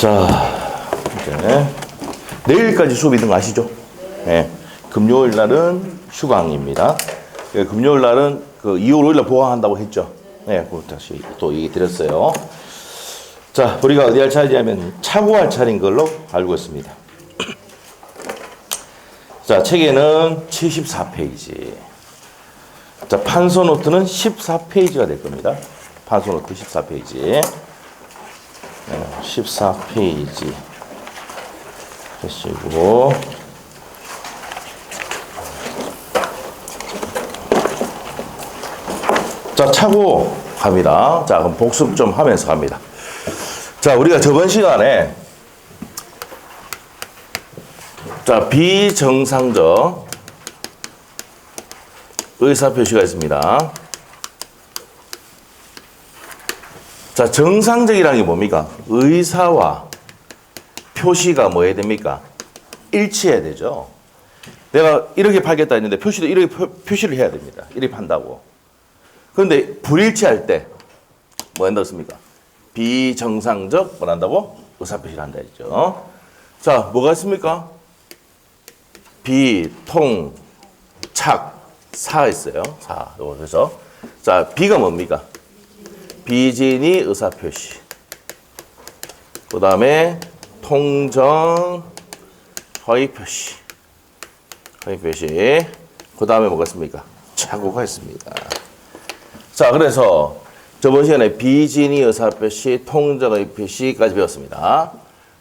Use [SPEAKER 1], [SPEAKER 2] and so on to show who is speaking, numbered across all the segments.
[SPEAKER 1] 자, 이제 내일까지 수업 있는 거 아시죠? 네. 금요일 날은 휴강입니다. 금요일 날은 그 2월 5일 날 보강한다고 했죠. 네, 그거 다시 또 얘기 드렸어요. 자, 우리가 어디 할 차례냐면 차고 할 차례인 걸로 알고 있습니다. 자, 책에는 74페이지. 자, 판서 노트는 14페이지가 될 겁니다. 판서 노트 14페이지. 14페이지 하시고 자, 차고 갑니다. 자, 그럼 복습 좀 하면서 갑니다. 자, 우리가 저번 시간에 자, 비정상적 의사표시가 있습니다. 자, 정상적이라는 게 뭡니까? 의사와 표시가 뭐 해야 됩니까? 일치해야 되죠. 내가 이렇게 팔겠다 했는데 표시도 이렇게 표시를 해야 됩니다. 이렇게 판다고. 그런데 불일치할 때 뭐 한다고 했습니까? 비정상적 뭐 한다고? 의사표시를 한다 했죠. 자, 뭐가 있습니까? 비, 통, 착, 사가 있어요. 사. 그래서 자, 비가 뭡니까? 비진이 의사표시. 그 다음에 통정 허위표시. 허위표시. 그 다음에 뭐가 있습니까? 착오가 있습니다. 자, 그래서 저번 시간에 비진이 의사표시, 통정 허위표시까지 배웠습니다.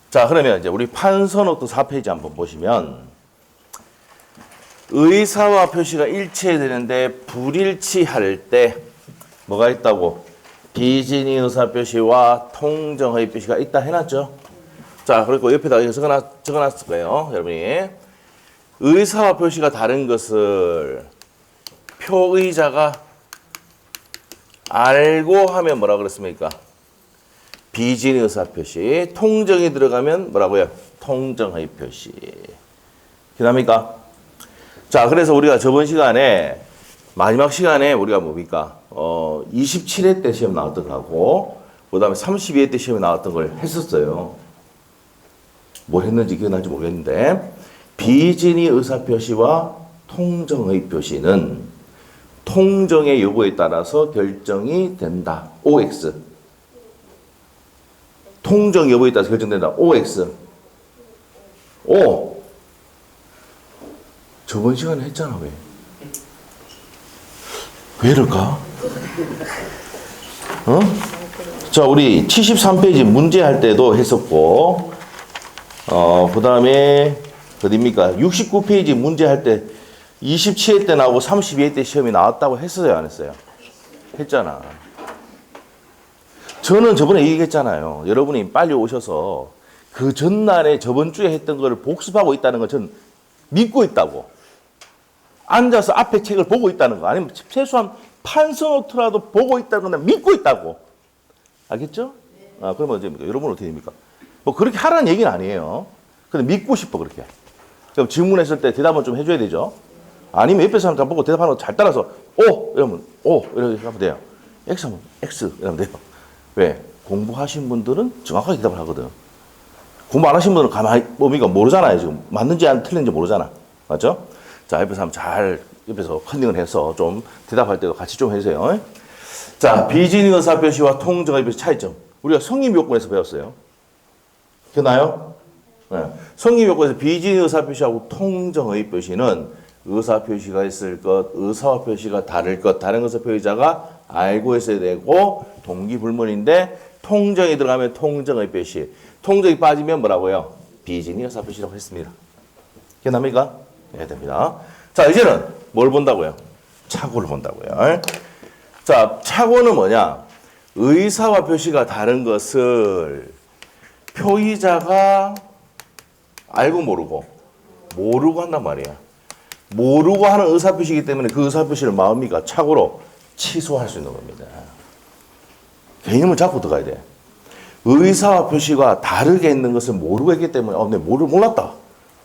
[SPEAKER 1] 자, 그러면 이제 우리 판서노트 4페이지 한번 보시면 의사와 표시가 일치해야 되는데 불일치할 때 뭐가 있다고? 비진이 의사표시와 통정의 표시가 있다 해놨죠. 자, 그리고 옆에다 이거 적어놨을 거예요, 여러분이. 의사와 표시가 다른 것을 표의자가 알고 하면 뭐라 그랬습니까? 비진이 의사표시. 통정이 들어가면 뭐라고요? 통정의 표시. 기납니까? 자, 그래서 우리가 저번 시간에 마지막 시간에 우리가 뭡니까? 27회 때 시험 나왔던 거하고, 그 다음에 32회 때 시험에 나왔던 걸 했었어요. 뭘 했는지 기억날지 모르겠는데, 비진이 의사표시와 통정의 표시는 통정의 여부에 따라서 결정이 된다. OX. 통정 여부에 따라서 결정된다. OX. O. 저번 시간에 했잖아, 왜? 왜 이럴까? 어? 자, 우리 73페이지 문제할 때도 했었고, 그 다음에, 어딥니까? 69페이지 문제할 때 27회 때 나오고 32회 때 시험이 나왔다고 했어요, 안 했어요? 했잖아. 저는 저번에 얘기했잖아요. 여러분이 빨리 오셔서 그 전날에 저번 주에 했던 거를 복습하고 있다는 거 전 믿고 있다고. 앉아서 앞에 책을 보고 있다는 거, 아니면 최소한 판서노트라도 보고 있다는 건 믿고 있다고. 알겠죠? 아, 그러면 어떻게 여러분은 어떻게 됩니까? 뭐 그렇게 하라는 얘기는 아니에요. 근데 믿고 싶어, 그렇게. 그럼 질문했을 때 대답은 좀 해줘야 되죠. 아니면 옆에 사람 다 보고 대답하는 거 잘 따라서 오! 이러면 오! 이렇게 하면 돼요. X 하면 X 이러면 돼요. 왜? 공부하신 분들은 정확하게 대답을 하거든. 공부 안 하신 분들은 가만히 뭡니까? 모르잖아요. 지금 맞는지 안 틀린지 모르잖아. 맞죠? 자, 옆에서 한번 잘 옆에서 컨닝을 해서 좀 대답할 때도 같이 좀 해주세요. 자, 비진이 의사표시와 통정의 표시 차이점. 우리가 성립 요건에서 배웠어요. 기억나요? 네. 성립 요건에서 비진이 의사표시하고 통정의 표시는 의사표시가 있을 것, 의사와 표시가 다를 것, 다른 것을 표의자가 알고 있어야 되고 동기불문인데 통정이 들어가면 통정의 표시. 통정이 빠지면 뭐라고요? 비진이 의사표시라고 했습니다. 기억납니까? 해야 됩니다. 자, 이제는 뭘 본다고요? 착오를 본다고요. 자, 착오는 뭐냐? 의사와 표시가 다른 것을 표의자가 알고 모르고 한단 말이야. 모르고 하는 의사표시이기 때문에 그 의사표시를 마음이가 착오로 취소할 수 있는 겁니다. 개념을 잡고 들어가야 돼. 의사와 표시가 다르게 있는 것을 모르고 했기 때문에 내 몰랐다.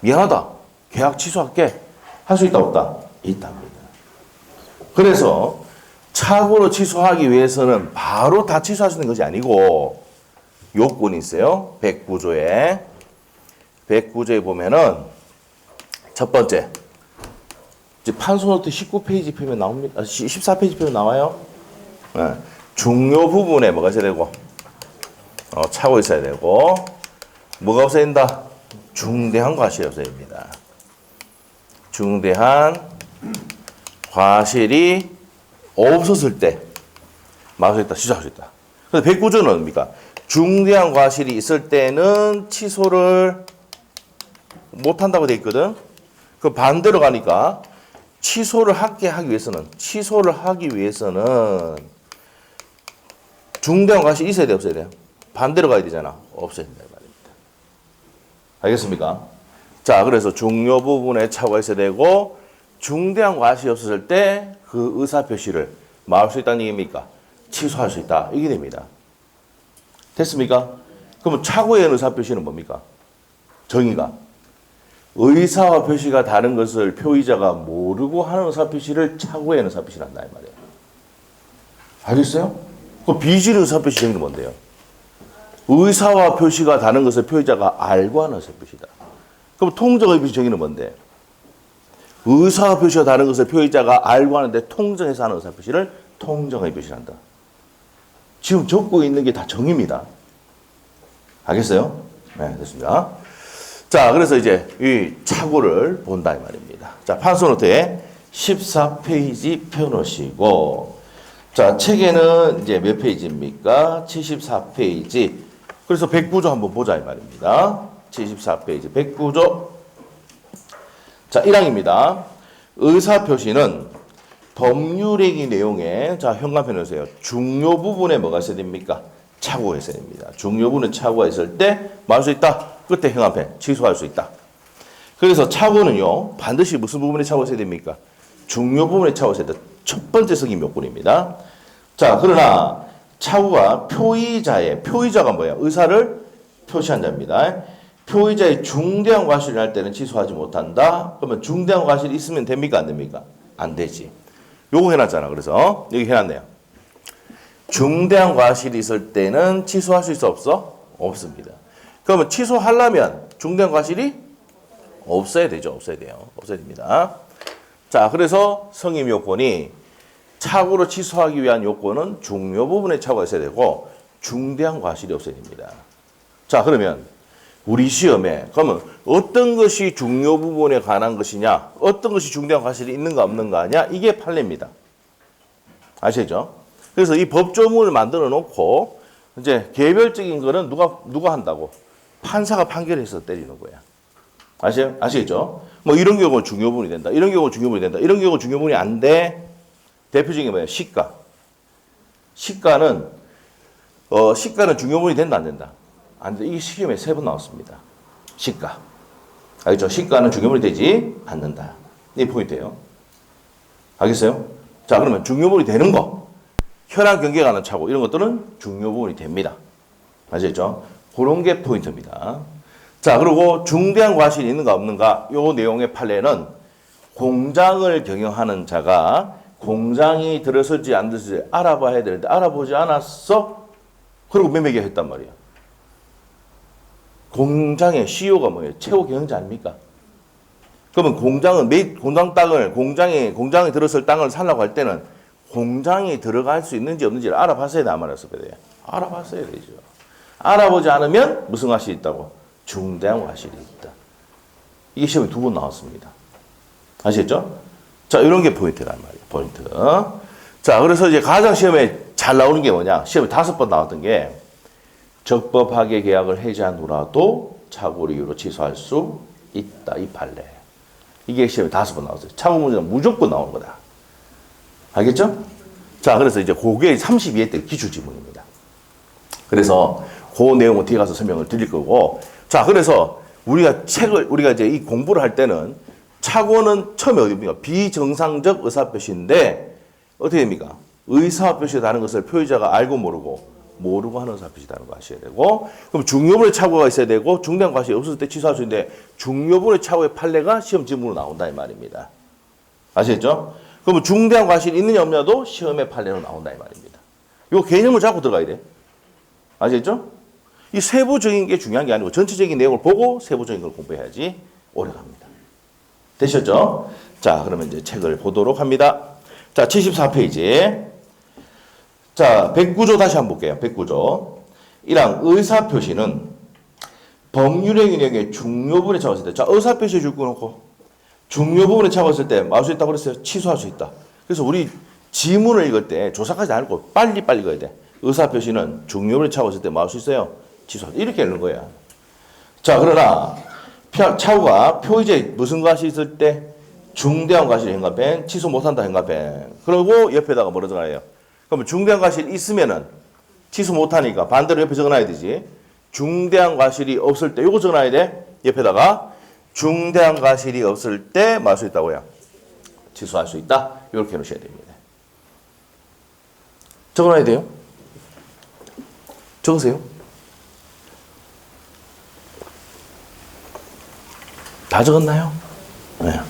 [SPEAKER 1] 미안하다. 계약 취소할게. 할 수 있다 없다? 있답니다. 그래서 착오로 취소하기 위해서는 바로 다 취소할 수 있는 것이 아니고 요건이 있어요. 109조에. 109조에 보면은 첫 번째. 이제 판소노트 19페이지 펴면 나옵니다. 14페이지 펴면 나와요. 네. 중요 부분에 뭐가 있어야 되고, 차고 있어야 되고, 뭐가 없어야 된다? 중대한 과실이 없어야 됩니다. 중대한 과실이 없었을 때, 막을 수 있다, 취소할 수 있다. 그래서 109조는 뭡니까? 중대한 과실이 있을 때는 취소를 못한다고 돼 있거든. 그 반대로 가니까 취소를 하기 위해서는 중대한 과실이 있어야 돼, 없어야 돼요? 반대로 가야 되잖아. 없어야 된다 말입니다. 알겠습니까? 자, 그래서 중요 부분에 차고가 있어야 되고 중대한 과실이 없었을 때 그 의사 표시를 막을 수 있다는 얘기입니까? 취소할 수 있다. 이게 됩니다. 됐습니까? 그러면 차고의 의사 표시는 뭡니까? 정의가 의사와 표시가 다른 것을 표의자가 모르고 하는 의사 표시를 차고의 의사 표시를 한다 이 말이에요. 알겠어요? 그 비질 의사 표시 정의는 뭔데요? 의사와 표시가 다른 것을 표의자가 알고 하는 의사 표시다. 그럼 통정의 표시 정의는 뭔데? 의사와 표시가 다른 것을 표의자가 알고 하는데 통정해서 하는 의사 표시를 통정의 표시를 한다. 지금 적고 있는 게 다 정의입니다. 알겠어요? 네, 됐습니다. 자, 그래서 이제 이 차고를 본다 이 말입니다. 자, 판소노트에 14페이지 펴놓으시고, 자, 책에는 이제 몇 페이지입니까? 74페이지. 그래서 109조 한번 보자 이 말입니다. 74페이지 109조. 자, 1항입니다. 의사표시는 법률행위 내용에, 자, 현관편에 보세요. 중요 부분에 뭐가 있어야 됩니까? 차고가 있어야 됩니다. 중요 부분에 차고가 있을 때 말 수 있다. 그때 현관편 취소할 수 있다. 그래서 차고는요, 반드시 무슨 부분에 차고가 있어야 됩니까? 중요 부분에 차고가 있어야 됩니다. 첫 번째 승인 요건입니다. 자, 그러나 차고가 표의자가 뭐야? 의사를 표시한 자입니다. 표의자의 중대한 과실을 할 때는 취소하지 못한다. 그러면 중대한 과실이 있으면 됩니까? 안 됩니까? 안 되지. 요거 해놨잖아. 그래서 여기 해놨네요. 중대한 과실이 있을 때는 취소할 수 있어 없어? 없습니다. 그러면 취소하려면 중대한 과실이 없어야 되죠. 없어야 돼요. 없어야 됩니다. 자, 그래서 성임 요건이 차고로 취소하기 위한 요건은 중요 부분에 차고가 있어야 되고 중대한 과실이 없어야 됩니다. 자, 그러면 우리 시험에 그러면 어떤 것이 중요 부분에 관한 것이냐, 어떤 것이 중대한 과실이 있는가 없는가 하냐, 이게 판례입니다. 아시죠? 그래서 이 법조문을 만들어 놓고 이제 개별적인 거는 누가 한다고? 판사가 판결해서 때리는 거야. 아시겠죠? 뭐 이런 경우는 중요 부분이 된다. 이런 경우는 중요 부분이 된다. 이런 경우는 중요 부분이 안 돼. 대표적인 게 뭐예요? 시가. 시가는 중요 부분이 된다 안 된다? 안 돼. 이게 시험에 3번 나왔습니다. 시가. 알겠죠? 시가는 중요 부분이 되지 않는다. 이 포인트예요. 알겠어요? 자, 그러면 중요 부분이 되는 거. 혈안 경계가 가는 차고 이런 것들은 중요 부분이 됩니다. 아시겠죠? 그런 게 포인트입니다. 자, 그리고 중대한 과실이 있는가 없는가 요 내용의 판례는 공장을 경영하는 자가 공장이 들어설지 안 들어설지 알아봐야 되는데 알아보지 않았어? 그리고 매매계 했단 말이야. 공장의 CEO가 뭐예요? 최고 경영자 아닙니까? 그러면 공장이 들어설 땅을 살라고 할 때는 공장이 들어갈 수 있는지 없는지를 알아봤어야 돼, 안 알았어야 돼? 알아봤어야 되죠. 알아보지 않으면 무슨 과실이 있다고? 중대한 과실이 있다. 이게 시험에 2번 나왔습니다. 아시겠죠? 자, 이런 게 포인트란 말이에요. 포인트. 자, 그래서 이제 가장 시험에 잘 나오는 게 뭐냐? 시험에 5번 나왔던 게 적법하게 계약을 해지한 후라도 착오를 이유로 취소할 수 있다. 이 판례. 이게 시험에 5번 나왔어요. 착오 문제는 무조건 나오는 거다. 알겠죠? 자, 그래서 이제 그게 32회 때 기출지문입니다. 그래서 그 내용은 뒤에 가서 설명을 드릴 거고. 자, 그래서 우리가 이제 이 공부를 할 때는 착오는 처음에 어디입니까? 비정상적 의사표시인데 어떻게 됩니까? 의사표시가 다른 것을 표의자가 알고 모르고 하는 의사표시다는 거 아셔야 되고, 그럼 중요분의 착오가 있어야 되고 중대한 과실이 없었을 때 취소할 수 있는데 중요분의 착오의 판례가 시험 지문으로 나온다 이 말입니다. 아시겠죠? 그러면 중대한 과실이 있느냐 없느냐도 시험의 판례로 나온다 이 말입니다. 이 개념을 잡고 들어가야 돼. 아시겠죠? 이 세부적인 게 중요한 게 아니고 전체적인 내용을 보고 세부적인 걸 공부해야지 오래 갑니다. 되셨죠? 자, 그러면 이제 책을 보도록 합니다. 자, 74페이지. 자, 109조 다시 한번 볼게요. 109조. 1항 의사표시는 법률의 균형의 중요 부분에 차갔을 때, 자, 의사표시 줄 거 놓고 중요 부분에 차갔을 때 뭐 할 수 있다고 그랬어요? 취소할 수 있다. 그래서 우리 지문을 읽을 때 조사하지 않고 빨리빨리 읽어야 돼. 의사표시는 중요 부분에 차갔을 때 뭐 할 수 있어요? 취소할 수 있다. 이렇게 읽는 거야. 자, 그러나 차후가 표의제 무슨 과실이 있을 때 중대한 과실이 행간펜, 취소 못한다 행간펜. 그리고 옆에다가 뭐라 적어놔요? 그러면 중대한 과실이 있으면은 취소 못하니까 반대로 옆에 적어놔야 되지. 중대한 과실이 없을 때 요거 적어놔야 돼. 옆에다가 중대한 과실이 없을 때 뭐 할 수 있다고요? 취소할 수 있다. 이렇게 해놓으셔야 됩니다. 적어놔야 돼요. 적으세요. 다 적었나요? 네.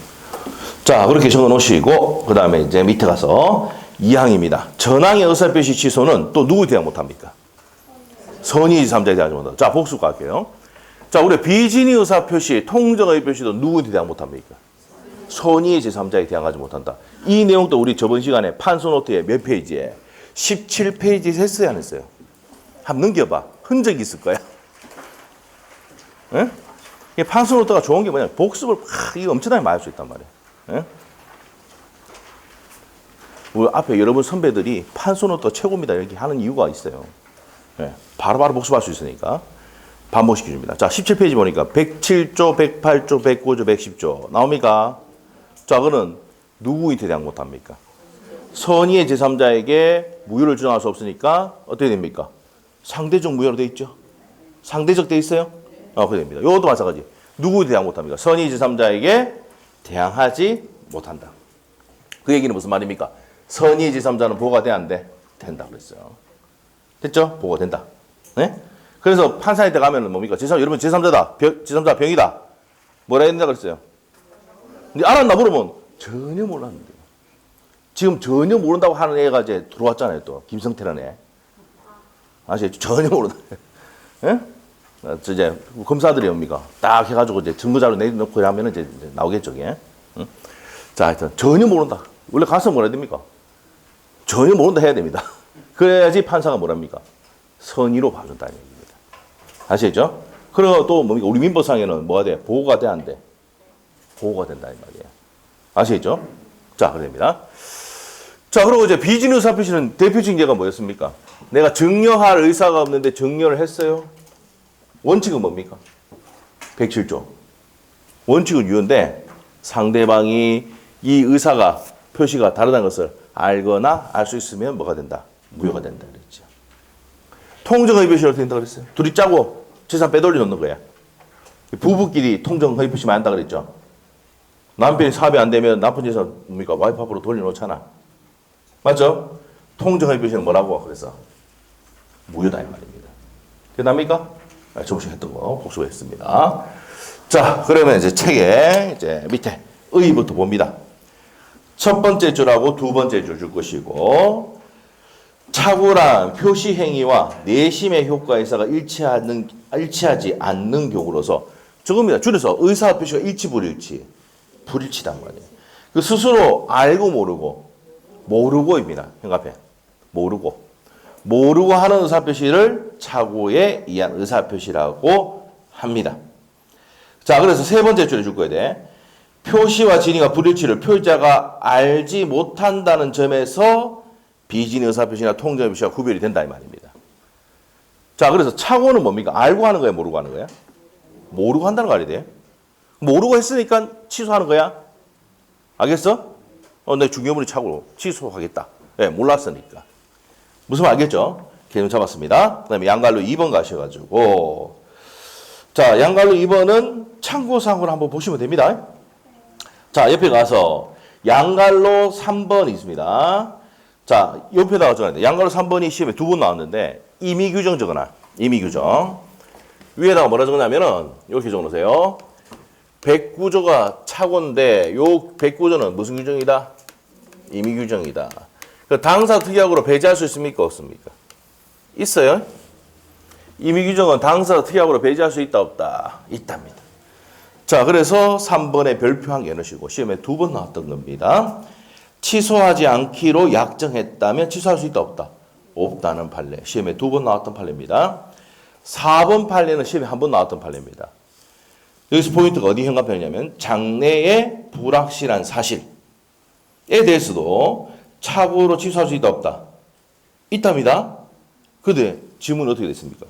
[SPEAKER 1] 자, 그렇게 적어 놓으시고, 그 다음에 이제 밑에 가서 2항입니다. 전항의 의사표시 취소는 또 누구에 대한 못합니까? 선의 제3자에 대하지 못한다. 자, 복수 갈게요. 자, 우리 비진의 의사표시, 통정의 표시도 누구에 대한 못합니까? 선의 제3자에 대항하지 못한다. 이 내용도 우리 저번 시간에 판소노트에 몇 페이지에? 17페이지에서 했어요, 안 했어요? 한번 넘겨봐. 흔적이 있을 거야. 응? 판소노트가 좋은 게 뭐냐면 복습을 이거 엄청나게 많이 할 수 있단 말이에요. 예? 우리 앞에 여러분 선배들이 판소노트 최고입니다 이렇게 하는 이유가 있어요. 예. 바로바로 복습할 수 있으니까 반복시켜줍니다. 자, 17페이지 보니까 107조, 108조, 109조, 110조 나옵니까? 자, 그는 누구에 대항 못합니까? 선의의 제3자에게 무효를 주장할 수 없으니까 어떻게 됩니까? 상대적 무효로 돼 있죠? 상대적 돼 있어요? 그렇게 됩니다. 이것도 마찬가지. 누구에 대항 못합니까? 선의 제3자에게 대항하지 못한다. 그 얘기는 무슨 말입니까? 선의 제3자는 보호가 돼, 안 돼? 된다 그랬어요. 됐죠? 보호가 된다. 네? 그래서 판사한테 가면은 뭡니까? 여러분 제3자다. 제3자 병이다. 뭐라 했는가 그랬어요? 근데 알았나 물으면 전혀 몰랐는데. 지금 전혀 모른다고 하는 애가 이제 들어왔잖아요. 또 김성태라는 애. 아시죠? 전혀 모른다. 예? 이제 검사들이 옵니까? 딱 해가지고 이제 증거자료 내놓고 하면은 이제 나오겠죠, 이게. 응? 자, 하여튼 전혀 모른다. 원래 가서 뭐라 해야 됩니까? 전혀 모른다 해야 됩니다. 그래야지 판사가 뭐랍니까? 선의로 봐준다는 얘기입니다. 아시죠? 그리고 또 뭡니까? 우리 민법상에는 뭐가 돼? 보호가 돼, 안 돼? 보호가 된다는 말이에요. 아시죠? 자, 그럽니다. 자, 그리고 이제 비진의 의사표시는 대표적인 예가 뭐였습니까? 내가 증여할 의사가 없는데 증여를 했어요. 원칙은 뭡니까? 107조. 원칙은 유효인데 상대방이 이 의사가 표시가 다르다는 것을 알거나 알 수 있으면 뭐가 된다? 무효가 된다 그랬죠. 통정의 표시를 어떻게 된다 그랬어요? 둘이 짜고 재산 빼돌려 놓는 거야. 부부끼리 통정의 표시만 한다 그랬죠. 남편이 사업이 안 되면 남편 재산 뭡니까? 와이프 앞으로 돌려놓잖아. 맞죠? 통정의 표시는 뭐라고? 그래서 무효다 이 말입니다. 됐답니까? 저번 시간에 했던 거 복습했습니다. 자, 그러면 이제 책에 이제 밑에 의부터 봅니다. 첫 번째 줄하고 두 번째 줄 줄 것이고, 착오란 표시 행위와 내심의 효과 의사가 일치하지 않는 경우로서 저겁니다. 줄여서 의사 표시가 일치 불일치, 불일치단 말이에요. 그 스스로 알고 모르고입니다. 현갑에 모르고 하는 의사표시를 착오에 의한 의사표시라고 합니다. 자, 그래서 세 번째 줄에 줄 거야 돼. 표시와 진위가 불일치를 표의자가 알지 못한다는 점에서 비진의 의사표시나 통정의 표시가 구별이 된다 이 말입니다. 자, 그래서 착오는 뭡니까? 알고 하는 거야, 모르고 하는 거야? 모르고 한다는 거 알아야 돼. 모르고 했으니까 취소하는 거야. 알겠어? 내 중요물이 착오로 취소하겠다. 예, 몰랐으니까. 무슨 말 알겠죠? 개념 잡았습니다. 그 다음에 양갈로 2번 가셔가지고, 자, 양갈로 2번은 참고사항으로 한번 보시면 됩니다. 자, 옆에 가서 양갈로 3번이 있습니다. 자, 옆에다가 적어야 돼. 양갈로 3번이 시험에 두 번 나왔는데, 임의규정 적어놔. 임의규정. 위에다가 뭐라 적었냐면은, 이렇게 적어놓으세요. 109조가 착오인데, 요 109조는 무슨 규정이다? 임의규정이다. 그 당사 특약으로 배제할 수 있습니까? 없습니까? 있어요. 임의 규정은 당사자 특약으로 배제할 수 있다 없다? 있답니다. 자, 그래서 3번에 별표한 게 넣으시고 시험에 2번 나왔던 겁니다. 취소하지 않기로 약정했다면 취소할 수 있다 없다? 없다는 판례. 시험에 2번 나왔던 판례입니다. 4번 판례는 시험에 1번 나왔던 판례입니다. 여기서 포인트가 어디 현관편이냐면 장래의 불확실한 사실에 대해서도 착오로 취소할 수 있다 없다? 있답니다. 근데 질문은 어떻게 됐습니까?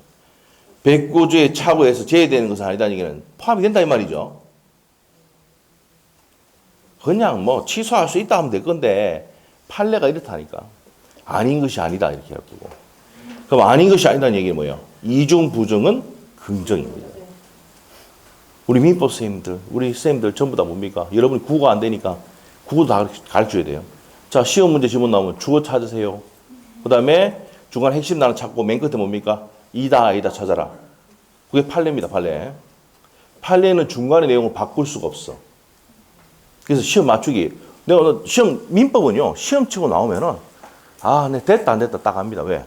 [SPEAKER 1] 백고주의 착오에서 제외되는 것은 아니다는 얘기는 포함이 된다 이 말이죠. 그냥 뭐 취소할 수 있다 하면 될 건데 판례가 이렇다니까. 아닌 것이 아니다 이렇게 해가지고. 그럼 아닌 것이 아니다는 얘기는 뭐예요? 이중 부정은 긍정입니다. 우리 민법 선생님들, 우리 선생님들 전부 다 뭡니까? 여러분이 국어가 안 되니까 국어도 다 가르쳐야 돼요. 자, 시험 문제 지문 나오면 주어 찾으세요. 그 다음에 중간 핵심 단어 찾고 맨 끝에 뭡니까? 이다 아니다 찾아라. 그게 판례입니다. 판례. 판례는 중간의 내용을 바꿀 수가 없어. 그래서 시험 맞추기. 내가 오늘 시험 민법은요. 시험 치고 나오면은 네 됐다 안 됐다 딱 압니다. 왜?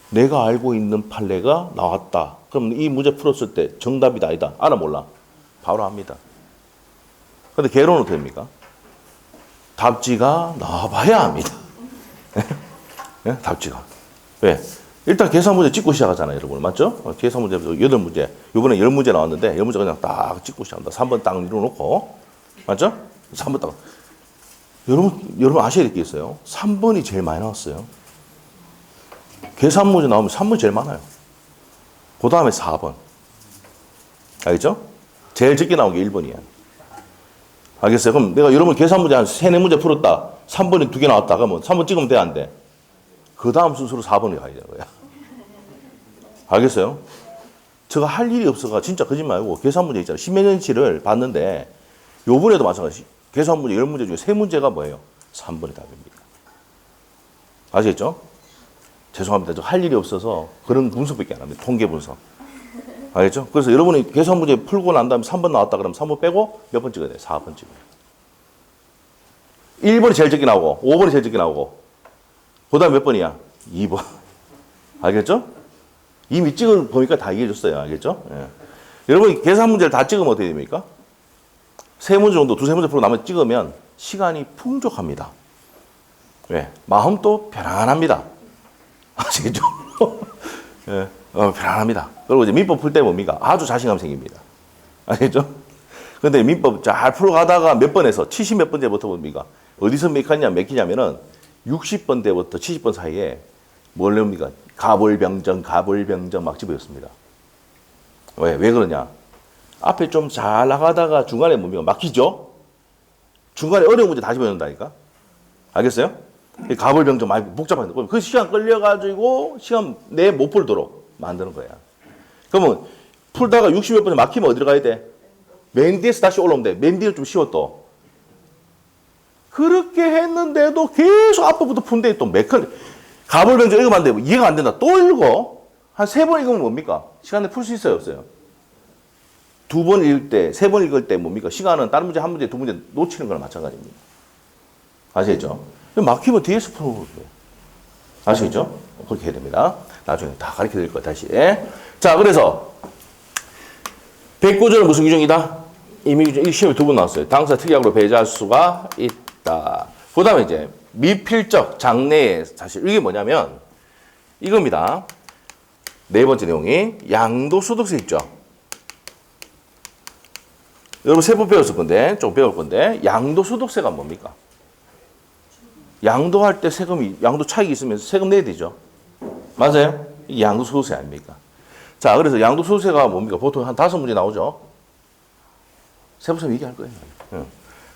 [SPEAKER 1] 내가 알고 있는 판례가 나왔다. 그럼 이 문제 풀었을 때 정답이다 아니다. 알아 몰라? 바로 압니다. 근데 개론은 어떻게 됩니까? 답지가 나와봐야 합니다. 네? 답지가. 왜? 일단 계산 문제 찍고 시작하잖아요, 여러분. 맞죠? 계산 문제 8문제. 이번에 10문제 나왔는데 10문제 그냥 딱 찍고 시작합니다. 3번 딱 밀어놓고. 맞죠? 3번 딱. 여러분 아셔야 될 게 있어요. 3번이 제일 많이 나왔어요. 계산 문제 나오면 3번이 제일 많아요. 그 다음에 4번. 알겠죠? 제일 적게 나온 게 1번이야. 알겠어요? 그럼 내가 여러분 계산 문제 한 3, 4문제 풀었다. 3번이 2개 나왔다. 그러면 3번 찍으면 돼, 안 돼? 그 다음 순서로 4번에 가야 되는 거야. 알겠어요? 제가 할 일이 없어가 진짜 거짓말 말고 계산 문제 있잖아요. 10몇 년치를 봤는데 요번에도 마찬가지. 계산 문제 10문제 중에 3문제가 뭐예요? 3번의 답입니다. 아시겠죠? 죄송합니다. 저 할 일이 없어서 그런 분석밖에 안 합니다. 통계 분석. 알겠죠? 그래서 여러분이 계산 문제 풀고 난 다음에 3번 나왔다 그러면 3번 빼고 몇 번 찍어야 돼요? 4번 찍어요. 1번이 제일 적게 나오고 5번이 제일 적게 나오고 그 다음에 몇 번이야? 2번. 알겠죠? 이미 찍을 보니까 다 이해해줬어요. 알겠죠? 예. 여러분이 계산 문제를 다 찍으면 어떻게 됩니까? 3문제 정도, 2-3문제 풀고 나머지 찍으면 시간이 풍족합니다. 왜? 마음도 편안합니다. 아시겠죠? 예. 편안합니다. 그리고 이제 민법 풀 때 뭡니까? 아주 자신감 생깁니다. 아시겠죠? 근데 민법 잘 풀어가다가 몇 번에서 70 몇 번째부터 뭡니까? 어디서 맥히냐면은 60번대부터 70번 사이에 뭘 내옵니까? 가불병정 막 집어였습니다. 왜 그러냐? 앞에 좀 잘 나가다가 중간에 뭡니까? 막히죠? 중간에 어려운 문제 다시 배운다니까? 알겠어요? 가불병정 많이 복잡한데 그 시간 끌려가지고 시간 내 못 풀도록 만드는 거야. 그러면 풀다가 60몇 번째 막히면 어디로 가야 돼? 맨 뒤에서 다시 올라오면 돼. 맨 뒤는 좀 쉬워 또. 그렇게 했는데도 계속 앞부터 푼데 또 가불병정 읽으면 이해가 안 된다. 또 읽어. 한 3번 읽으면 뭡니까? 시간에 풀 수 있어요, 없어요? 2번 읽을 때, 3번 읽을 때 뭡니까? 시간은 다른 문제 한 문제, 2문제 놓치는 거랑 마찬가지입니다. 아시겠죠? 막히면 뒤에서 푸는 거예요. 아시겠죠? 그렇게 해야 됩니다. 나중에 다 가르쳐 드릴 거예요, 다시. 자, 그래서 백고전은 무슨 규정이다? 이미 규정, 이 시험에 2번 나왔어요. 당사 특약으로 배제할 수가 있다. 그 다음에 이제 미필적 장래의 사실. 이게 뭐냐면 이겁니다. 4번째 내용이 양도소득세 있죠. 여러분 세법 배웠을 건데, 좀 배울 건데, 양도소득세가 뭡니까? 양도할 때 양도 차익이 있으면 세금 내야 되죠. 맞아요? 이게 양도소득세 아닙니까? 자, 그래서 양도소득세가 뭡니까? 보통 한 5문제 나오죠. 세법쌤 얘기할 거예요.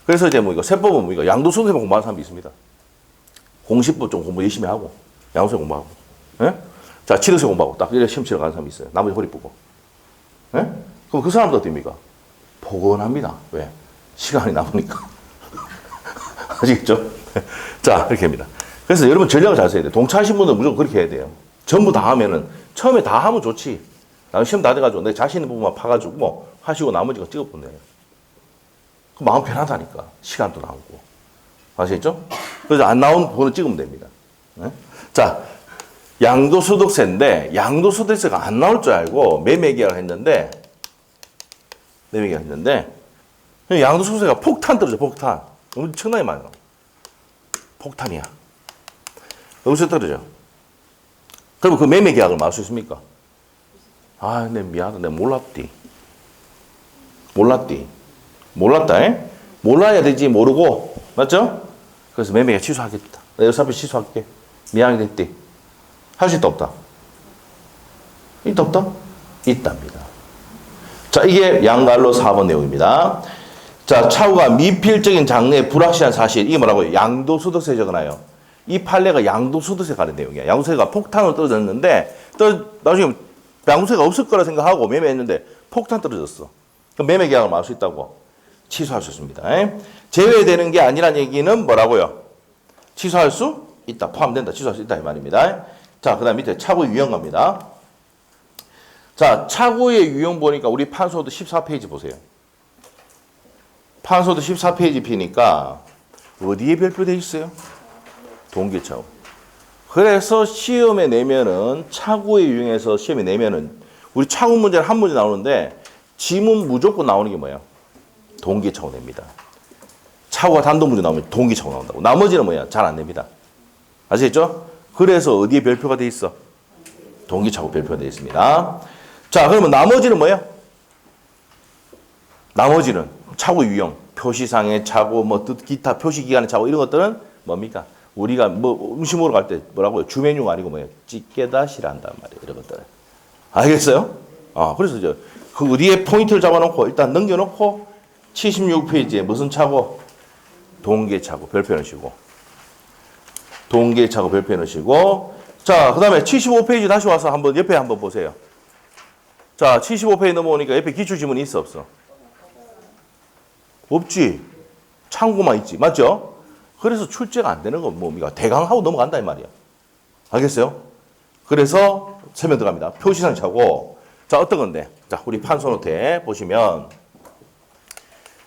[SPEAKER 1] 그래서 이제 뭐 이거 세법은 뭡니까? 양도소득세만 공부하는 사람이 있습니다. 공시법 좀 공부 열심히 하고, 양도세 공부하고, 자, 취득세 공부하고, 딱 이렇게 시험 치러 가는 사람이 있어요. 나머지 허리 쁘고. 그럼 그 사람도 어떻습니까? 포근합니다. 왜? 시간이 남으니까. 아시겠죠? 자, 이렇게 합니다. 그래서 여러분 전략을 잘 써야 돼요. 동차하신 분은 무조건 그렇게 해야 돼요. 전부 다 하면은, 처음에 다 하면 좋지. 나는 시험 다 돼가지고 내 자신 있는 부분만 파가지고 뭐 하시고 나머지가 찍어보내요. 그 마음 편하다니까. 시간도 나오고. 아시겠죠? 그래서 안 나온 부분을 찍으면 됩니다. 자, 양도소득세인데 양도소득세가 안 나올 줄 알고 매매계약을 했는데 양도소득세가 폭탄 떨어져. 폭탄. 엄청나게 많아. 폭탄이야. 엄청 떨어져. 그러면 그 매매계약을 막을 수 있습니까? 아, 내 미안하다. 내가 몰랐다. 에? 몰라야 되지. 모르고. 맞죠? 그래서 매매계약 취소하겠다. 내가 어차피 취소할게. 미안하게 됐대. 할 수 있다 없다? 있다 없다? 있답니다. 자, 이게 양갈로 4번 내용입니다. 자, 차후가 미필적인 장래에 불확실한 사실. 이게 뭐라고요? 양도소득세 적어놔요. 이 판례가 양도소득세 관련 내용이야. 양도세가 폭탄으로 떨어졌는데 나중에 양도세가 없을 거라 생각하고 매매했는데 폭탄 떨어졌어. 그럼 매매계약을 막을 수 있다고? 취소할 수 있습니다. 제외되는 게 아니란 얘기는 뭐라고요? 취소할 수 있다. 포함된다. 취소할 수 있다. 이 말입니다. 자, 그 다음 밑에 차고의 유형 갑니다. 자, 차고의 유형 보니까 우리 판소도 14페이지 보세요. 판소도 14페이지 피니까 어디에 별표되어 있어요? 동기차고. 그래서 시험에 내면은 차고의 유형에서 시험에 내면은 우리 차고 문제는 한 문제 나오는데 지문 무조건 나오는 게 뭐예요? 동기차고 냅니다. 차고가 단독 문제 나오면 동기차고 나온다고. 나머지는 뭐야? 잘 안 냅니다. 아시겠죠? 그래서 어디에 별표가 돼 있어? 동기차고 별표가 돼 있습니다. 자, 그러면 나머지는 뭐예요? 나머지는 차고 유형, 표시상의 차고, 뭐 기타 표시기간의 차고 이런 것들은 뭡니까? 우리가 뭐 음식 먹으러 갈 때 뭐라고요? 주메뉴가 아니고 뭐예요? 찌개다시라 한단 말이에요. 이런 것들. 알겠어요? 그래서 그 어디에 포인트를 잡아놓고 일단 넘겨놓고 76페이지에 무슨 차고? 동계차고 별표 넣으시고. 동계차고 별표 넣으시고. 자, 그 다음에 75페이지 다시 와서 한번 옆에 한번 보세요. 자, 75페이지 넘어오니까 옆에 기출지문이 있어 없어? 없지. 참고만 있지. 맞죠? 그래서 출제가 안 되는 건 뭡니까? 대강하고 넘어간다 이 말이야. 알겠어요? 그래서 설명 들어갑니다. 표시상 차고. 자, 어떤 건데? 자, 우리 판소노트에 보시면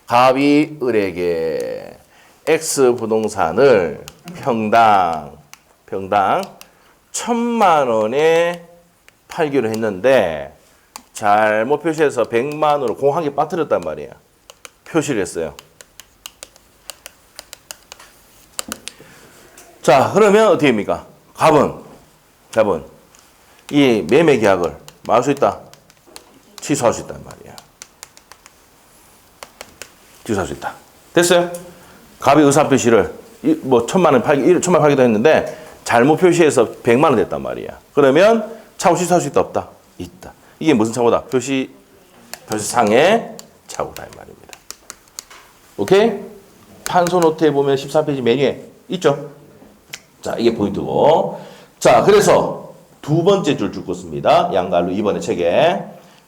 [SPEAKER 1] 갑이 을에게 X 부동산을 평당 1,000만 원에 팔기로 했는데 잘못 표시해서 100만 원으로 공항에 빠뜨렸단 말이야. 표시를 했어요. 자, 그러면 어떻게 됩니까? 갑은 이 매매 계약을 막을 수 있다. 취소할 수 있단 말이야. 취소할 수 있다. 됐어요? 갑이 의사 표시를 뭐 1,000만 원 팔기도 했는데 잘못 표시해서 100만 원 됐단 말이야. 그러면 차고 취소할 수 있다 없다? 있다. 이게 무슨 차고다? 표시상의 차고다 이 말입니다. 오케이? 판소 노트에 보면 14페이지 메뉴에 있죠? 자, 이게 포인트고. 자, 그래서 두 번째 줄 줍습니다. 양갈로 이번에 책에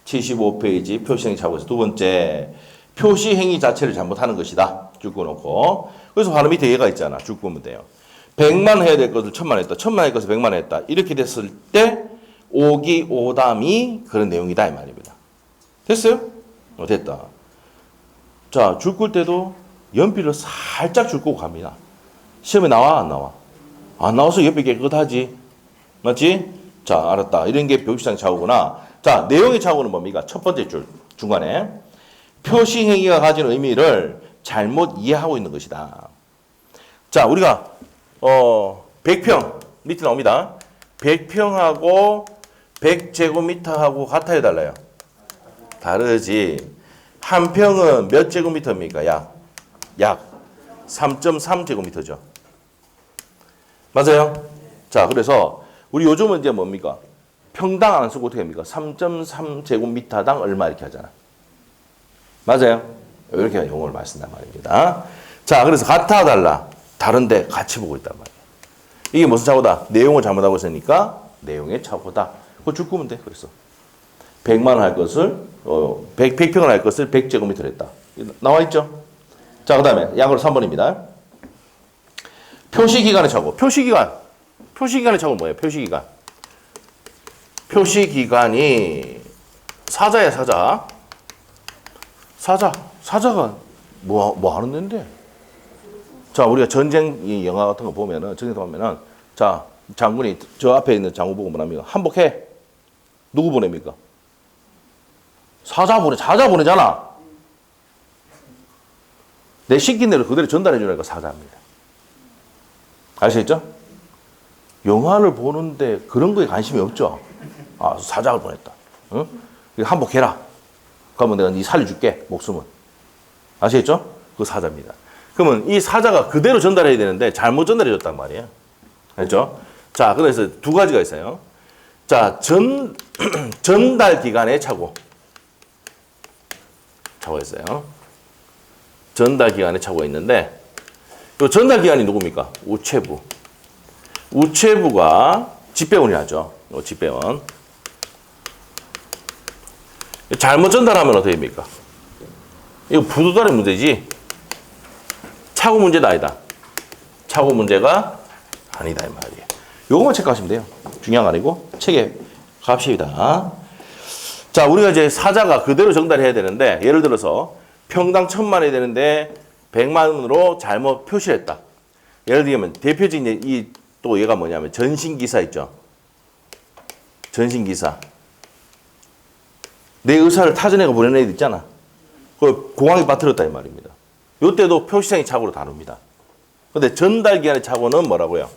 [SPEAKER 1] 75페이지 표시행위 차고에서 두 번째 표시행위 자체를 잘못하는 것이다. 줄 꺼놓고. 그래서 바로 밑에 얘가 있잖아. 줄 꺼면 돼요. 100만 해야 될 것을 1,000만 했다. 1,000만 할 것을 100만 했다. 이렇게 됐을 때 오기 오담이 그런 내용이다 이 말입니다. 됐어요? 됐다. 자, 줄 끌 때도 연필을 살짝 줄 끄고 갑니다. 시험에 나와 안 나와? 안 나와서 옆에 깨끗하지. 맞지? 자, 알았다. 이런 게 표시상 차고구나. 자, 내용의 차고는 뭡니까? 첫 번째 줄 중간에 표시행위가 가진 의미를 잘못 이해하고 있는 것이다. 자, 우리가 100평 밑에 나옵니다. 100평하고 100제곱미터하고 같아요, 달라요? 다르지. 한 평은 몇 제곱미터입니까? 약 3.3제곱미터죠. 맞아요? 자, 그래서 우리 요즘은 이제 뭡니까? 평당 안 쓰고 어떻게 합니까? 3.3제곱미터당 얼마 이렇게 하잖아. 맞아요? 이렇게 용어를 말쓴단 말입니다. 자, 그래서 같아 달라. 다른데 같이 보고 있단 말이에요. 이게 무슨 차고다? 내용을 잘못하고 있으니까 내용의 차고다. 그거 줄 거면 돼. 그래서 100만 원 할 것을 100평을 할 것을 100제곱미터로 했다. 나와 있죠? 자, 그다음에 양으로 3번입니다. 표시기간의 차고. 표시기간의 차고는 뭐예요? 표시기간이 사자야, 사자. 사자가 뭐 하는 데인데? 자, 우리가 전쟁 영화 같은 거 보면은, 자, 장군이 저 앞에 있는 장군 보고 뭐랍니까? 한복해. 누구 보냅니까? 사자 보내잖아. 내 시킨 대로 그대로 전달해 주니까 사자입니다. 아시겠죠? 영화를 보는데 그런 거에 관심이 없죠. 아, 사자를 보냈다. 응? 한복해라. 그러면 내가 네 살려줄게, 목숨은. 아시겠죠? 그 사자입니다. 그러면 이 사자가 그대로 전달해야 되는데 잘못 전달해 줬단 말이에요. 알죠? 자, 그래서 두 가지가 있어요. 자, 전달 기간의 착오가 있어요. 전달 기간의 착오가 있는데, 이 전달 기간이 누굽니까? 우체부. 우체부가 집배원이 하죠. 집배원. 잘못 전달하면 어떻게 됩니까? 이거 부도달의 문제지. 착오 문제다, 아니다. 착오 문제가 아니다, 이 말이에요. 요거만 체크하시면 돼요. 중요한 거 아니고, 책에 갑시다. 자, 우리가 이제 사자가 그대로 전달해야 되는데, 예를 들어서 평당 1,000만 원이 되는데 100만 원으로 잘못 표시를 했다. 예를 들면 대표적인 또 얘가 뭐냐면 전신기사 있죠. 전신기사. 내 의사를 타전해가 보내는 애들 있잖아. 그걸 공항에 빠뜨렸다 이 말입니다. 이때도 표시상의 착오로 다룹니다. 근데 전달기한의 착오는 뭐라고요?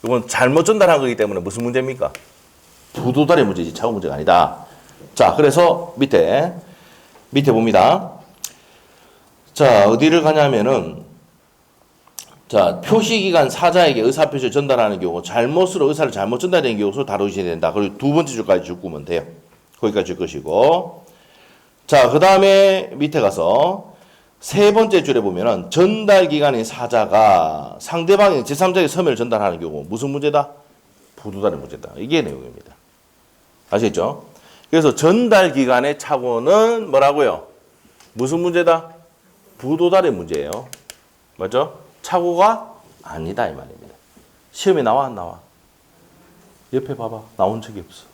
[SPEAKER 1] 이건 잘못 전달한 거기 때문에 무슨 문제입니까? 부도달의 문제지 착오 문제가 아니다. 자, 그래서 밑에 봅니다. 자, 어디를 가냐면은, 자, 표시기간 사자에게 의사표시를 전달하는 경우, 잘못으로 의사를 잘못 전달된 경우로 다루셔야 된다. 그리고 두 번째 줄까지 줄구면 돼요. 거기까지 줄 것이고. 자, 그 다음에 밑에 가서 세 번째 줄에 보면은, 전달기간인 사자가 상대방의 제3자에게 서면을 전달하는 경우, 무슨 문제다? 부도달의 문제다. 이게 내용입니다. 아시겠죠? 그래서 전달기간의 착오는 뭐라고요? 무슨 문제다? 부도달의 문제예요. 맞죠? 착오가 아니다 이 말입니다. 시험에 나와 안 나와? 옆에 봐봐. 나온 적이 없어.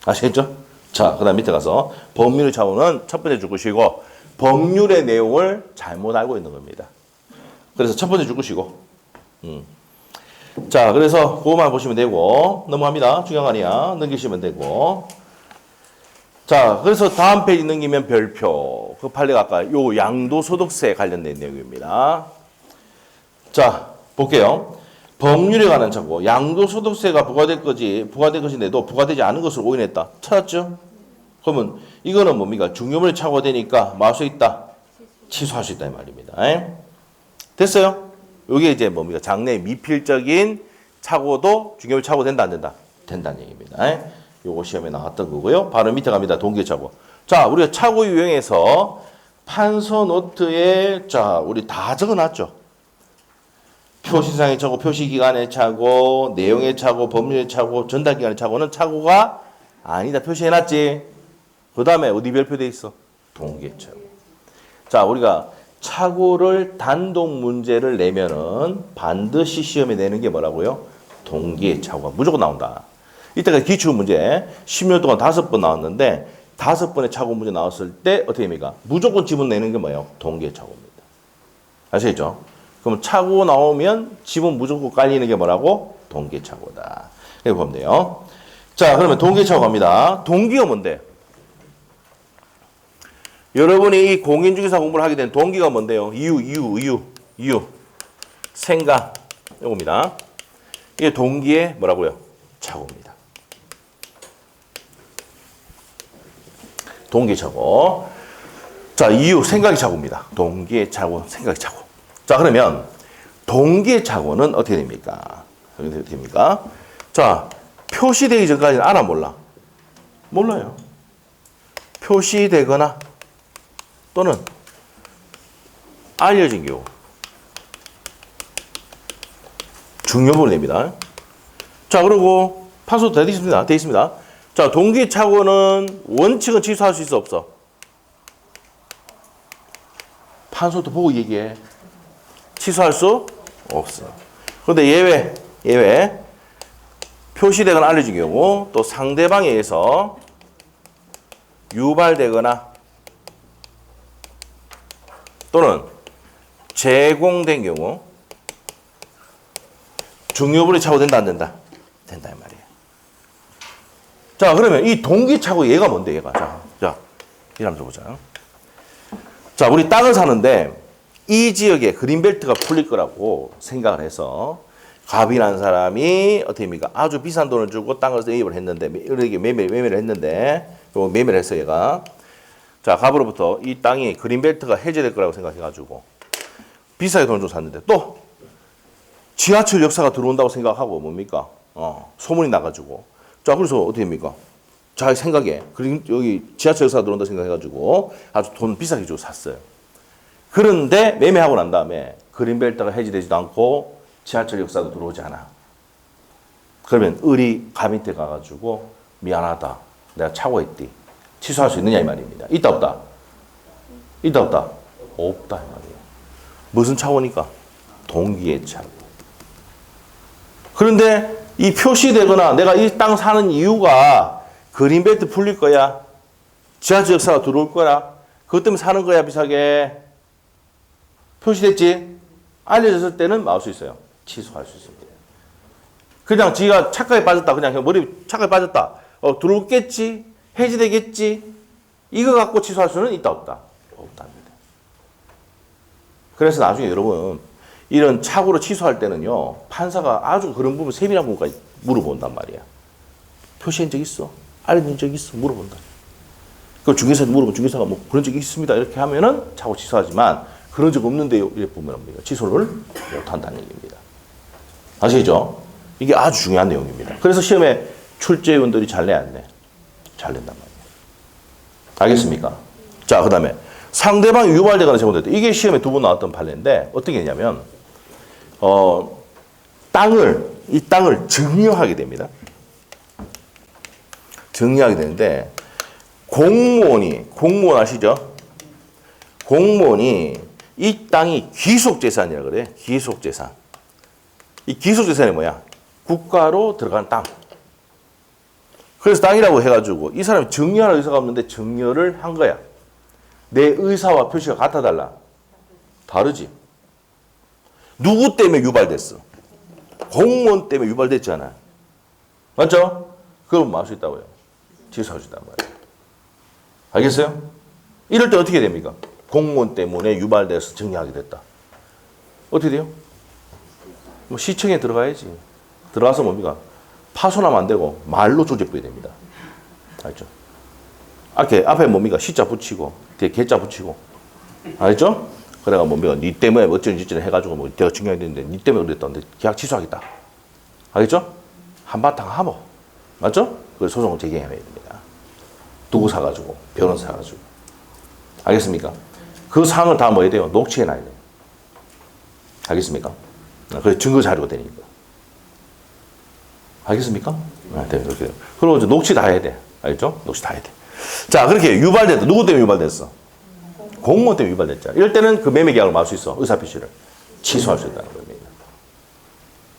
[SPEAKER 1] 아시겠죠? 자, 그 다음 밑에 가서 법률의 착오는 첫 번째 줄 것이고 법률의 내용을 잘못 알고 있는 겁니다. 그래서 첫 번째 줄 것이고 자, 그래서 그거만 보시면 되고 넘어갑니다. 중요한 거 아니야. 넘기시면 되고 자, 그래서 다음 페이지 넘기면 별표. 그 판례가 아까 요 양도소득세 관련된 내용입니다. 자, 볼게요. 법률에 관한 착오. 양도소득세가 부과될 것인데도 부과되지 않은 것을 오인했다. 찾았죠? 그러면 이거는 뭡니까? 중요물이 착오되니까 뭐 할 수 있다? 취소할 수 있다 이 말입니다. 됐어요? 요게 이제 뭡니까? 장래 미필적인 착오도 중요물 착오된다 안 된다? 된다는 얘기입니다. 요거 시험에 나왔던 거고요. 바로 밑에 갑니다. 동기의 착오. 자, 우리가 착오 유형에서 판서 노트에 자, 우리 다 적어놨죠. 표시상의 착오, 표시기간의 착오, 내용의 착오, 법률의 착오, 전달기간의 착오는 착오가 아니다. 표시해놨지. 그 다음에 어디 별표돼 있어? 동기의 착오. 자, 우리가 착오를 단독 문제를 내면은 반드시 시험에 내는 게 뭐라고요? 동기의 착오가 무조건 나온다. 이때가 기출 문제 10년 동안 5번 나왔는데 5번의 착오 문제 나왔을 때 어떻게 됩니까? 무조건 지문 내는 게 뭐예요? 동기의 착오입니다. 아시겠죠? 그럼 착오 나오면 지문 무조건 깔리는 게 뭐라고? 동기의 착오다. 이렇게 보면 돼요. 자, 그러면 동기의 착오 갑니다. 동기가 뭔데? 여러분이 이 공인중개사 공부를 하게 된 동기가 뭔데요? 이유. 생각. 이겁니다. 이게 동기의 뭐라고요? 착오입니다. 동기의 착오. 자, 이유, 생각의 착오입니다. 동기의 착오, 생각의 착오. 자, 그러면 동기의 착오는 어떻게 됩니까? 어떻게 됩니까? 자, 표시되기 전까지는 알아 몰라? 몰라요. 표시되거나 또는 알려진 경우. 중요부분 냅니다. 자, 그리고 판소도 돼 있습니다. 자, 동기의 착오는 원칙은 취소할 수 있어, 없어? 판소도 보고 얘기해. 취소할 수 없어. 그런데 예외. 표시되거나 알려진 경우, 또 상대방에 의해서 유발되거나 또는 제공된 경우 증여분의 착오 된다 안 된다? 된다 이 말이에요. 자 그러면 이 동기착오 얘가 뭔데 얘가? 자 이를 한번 보자. 자 우리 땅을 사는데 이 지역에 그린벨트가 풀릴 거라고 생각을 해서 갑이 난 사람이 어떻게 됩니까? 아주 비싼 돈을 주고 땅을 매입을 했는데 이렇게 매매를 했는데 매매를 했어 얘가. 자 갑으로부터 이 땅이 그린벨트가 해제될 거라고 생각해가지고 비싸게 돈을 주고 샀는데 또 지하철 역사가 들어온다고 생각하고 뭡니까? 소문이 나가지고 자 그래서 어떻게 됩니까? 자 생각에 여기 지하철 역사가 들어온다고 생각해가지고 아주 돈 비싸게 주고 샀어요. 그런데 매매하고 난 다음에 그린벨트가 해제되지도 않고 지하철 역사도 들어오지 않아. 그러면 을이 가 밑에 가가지고 미안하다. 내가 착오했디. 취소할 수 있느냐 이 말입니다. 있다 없다? 있다 없다? 없다 이 말이에요. 무슨 착오니까? 동기의 착오. 그런데 이 표시되거나 내가 이 땅 사는 이유가 그린벨트 풀릴 거야. 지하철 역사가 들어올 거야. 그것 때문에 사는 거야 비싸게. 표시됐지? 알려졌을 때는 막을 수 있어요. 취소할 수 있습니다. 그냥 지가 착각에 빠졌다. 그냥 머리 착각에 빠졌다. 들어오겠지? 해지되겠지? 이거 갖고 취소할 수는 있다 없다? 없답니다. 그래서 나중에 여러분 이런 착오로 취소할 때는요. 판사가 아주 그런 부분 세밀한 부분까지 물어본단 말이야. 표시한 적 있어? 알려준 적 있어? 물어본다. 그걸 중개사한테 물어보면 중개사가 뭐 그런 적이 있습니다. 이렇게 하면은 착오 취소하지만 그런 적 없는데요. 이렇게 보면 취소를 못한다는 얘기입니다. 아시죠? 이게 아주 중요한 내용입니다. 그래서 시험에 출제위원들이 잘 내 안 내? 잘 낸단 말이에요. 알겠습니까? 자, 그 다음에 상대방이 유발되거나 제공됐다. 이게 시험에 2번 나왔던 판례인데 어떻게 되냐면 이 땅을 증여하게 됩니다. 증여하게 되는데 공무원 아시죠? 공무원이 이 땅이 귀속재산이라고 그래. 귀속재산. 이 귀속재산이 뭐야? 국가로 들어간 땅. 그래서 땅이라고 해가지고 이 사람이 증여할 의사가 없는데 증여를 한 거야. 내 의사와 표시가 같아달라. 다르지. 누구 때문에 유발됐어? 공무원 때문에 유발됐잖아. 맞죠? 그럼 뭐 할 수 있다고요? 취소할 수 있단 말이에요. 알겠어요? 이럴 때 어떻게 됩니까? 공무원 때문에 유발돼서 증여하게 됐다. 어떻게 돼요? 뭐 시청에 들어가야지. 들어가서 뭡니까? 파손하면 안 되고 말로 조제부야 됩니다. 알죠? 앞에 뭡니까? 시자 붙이고 뒤에 개자 붙이고 알죠? 그래가 뭡니까? 니 때문에 어쩌는지 해가지고 뭐 내가 증여해야 되는데 니 때문에 그랬다는데 계약 취소하겠다. 알겠죠? 한바탕 하모. 맞죠? 그 소송을 제기해야 됩니다. 도구 사가지고 변호사 사가지고 알겠습니까? 그 사항을 다 뭐 해야 돼요? 녹취해놔야 돼요. 알겠습니까? 그래 증거 자료가 되니까. 알겠습니까? 네, 이렇게. 그리고 이제 녹취 다 해야 돼. 알겠죠? 녹취 다 해야 돼. 자, 그렇게 유발됐다. 누구 때문에 유발됐어? 공무원 때문에 유발됐잖아. 이럴 때는 그 매매 계약을 말 수 있어. 의사표시를 취소할 수 있다는 겁니다.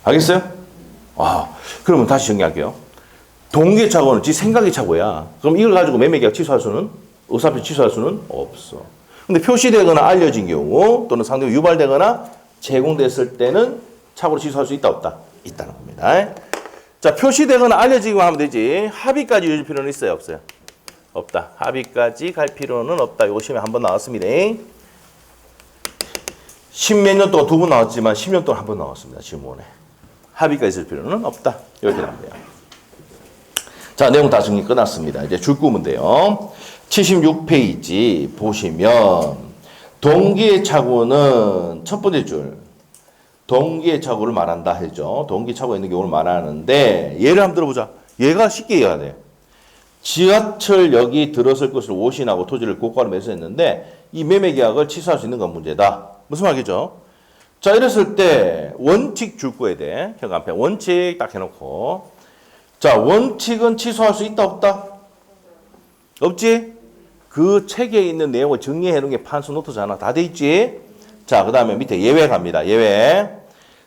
[SPEAKER 1] 알겠어요? 그러면 다시 정리할게요. 동기착오는 지 생각의 착오야. 그럼 이걸 가지고 매매 계약 취소할 수는 의사표시 취소할 수는 없어. 근데 표시되거나 알려진 경우 또는 상대가 유발되거나 제공됐을 때는 착오로 취소할 수 있다 없다? 있다는 겁니다. 자, 표시되거나 알려지기만 하면 되지. 합의까지 이룰 필요는 있어요 없어요? 없다. 합의까지 갈 필요는 없다. 이거 시험에 한 번 나왔습니다. 10몇 년 동안 2번 나왔지만 10년 동안 한 번 나왔습니다. 지문에. 합의까지 있을 필요는 없다. 이렇게 나옵니다. 자, 내용 다 정리 끝났습니다. 이제 줄구면 돼요. 76페이지 보시면 동기의 착오는 첫 번째 줄. 동기의 착오를 말한다 하죠. 동기 착오가 있는 경우를 말하는데 예를 한번 들어보자. 얘가 쉽게 이해가 돼. 지하철역이 들어설 것을 오신하고 토지를 고가로 매수했는데 이 매매 계약을 취소할 수 있는 건 문제다. 무슨 말이죠? 자, 이랬을 때 원칙 줄 거야 돼. 현관편 원칙 딱 해놓고 자, 원칙은 취소할 수 있다 없다? 없지? 그 책에 있는 내용을 정리해 놓은 게 판수 노트잖아. 다 돼 있지? 자, 그 다음에 밑에 예외 갑니다. 예외.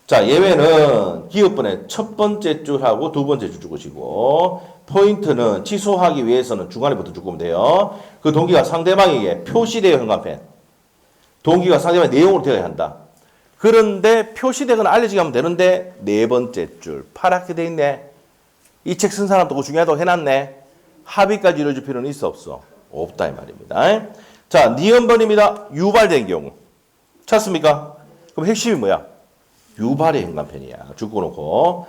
[SPEAKER 1] 자, 예외는 기업번의 첫 번째 줄하고 두 번째 줄 주시고 포인트는 취소하기 위해서는 중간에부터 주면 돼요. 그 동기가 상대방에게 표시되어 현관펜. 동기가 상대방의 내용으로 되어야 한다. 그런데 표시되거나 알려지게 하면 되는데 네 번째 줄 파랗게 돼 있네. 이 책 쓴 사람도 그거 중요하다고 해놨네. 합의까지 이루어질 필요는 있어 없어? 없다 이 말입니다. 자, 니은번입니다. 유발된 경우. 찾습니까? 그럼 핵심이 뭐야? 유발의 현관편이야. 줄거놓고.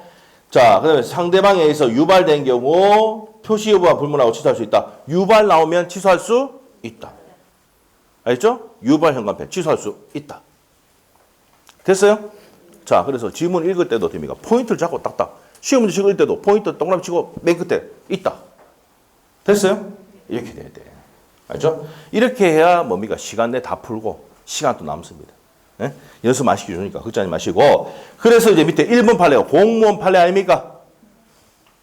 [SPEAKER 1] 자, 그다음에 상대방에 의해서 유발된 경우 표시 여부와 불문하고 취소할 수 있다. 유발 나오면 취소할 수 있다. 알겠죠? 유발 현관편 취소할 수 있다. 됐어요? 자, 그래서 지문 읽을 때도 됩니까? 포인트를 잡고 딱딱. 시험 문제 읽을 때도 포인트 동그라미 치고 맨 끝에 있다. 됐어요? 이렇게 돼야 돼. 알죠? 이렇게 해야 뭡니까? 시간 내 다 풀고 시간도 남습니다. 네? 연습 마시기 좋으니까 걱정하지 마시고. 그래서 이제 밑에 1번 판례가 공무원 판례 아닙니까?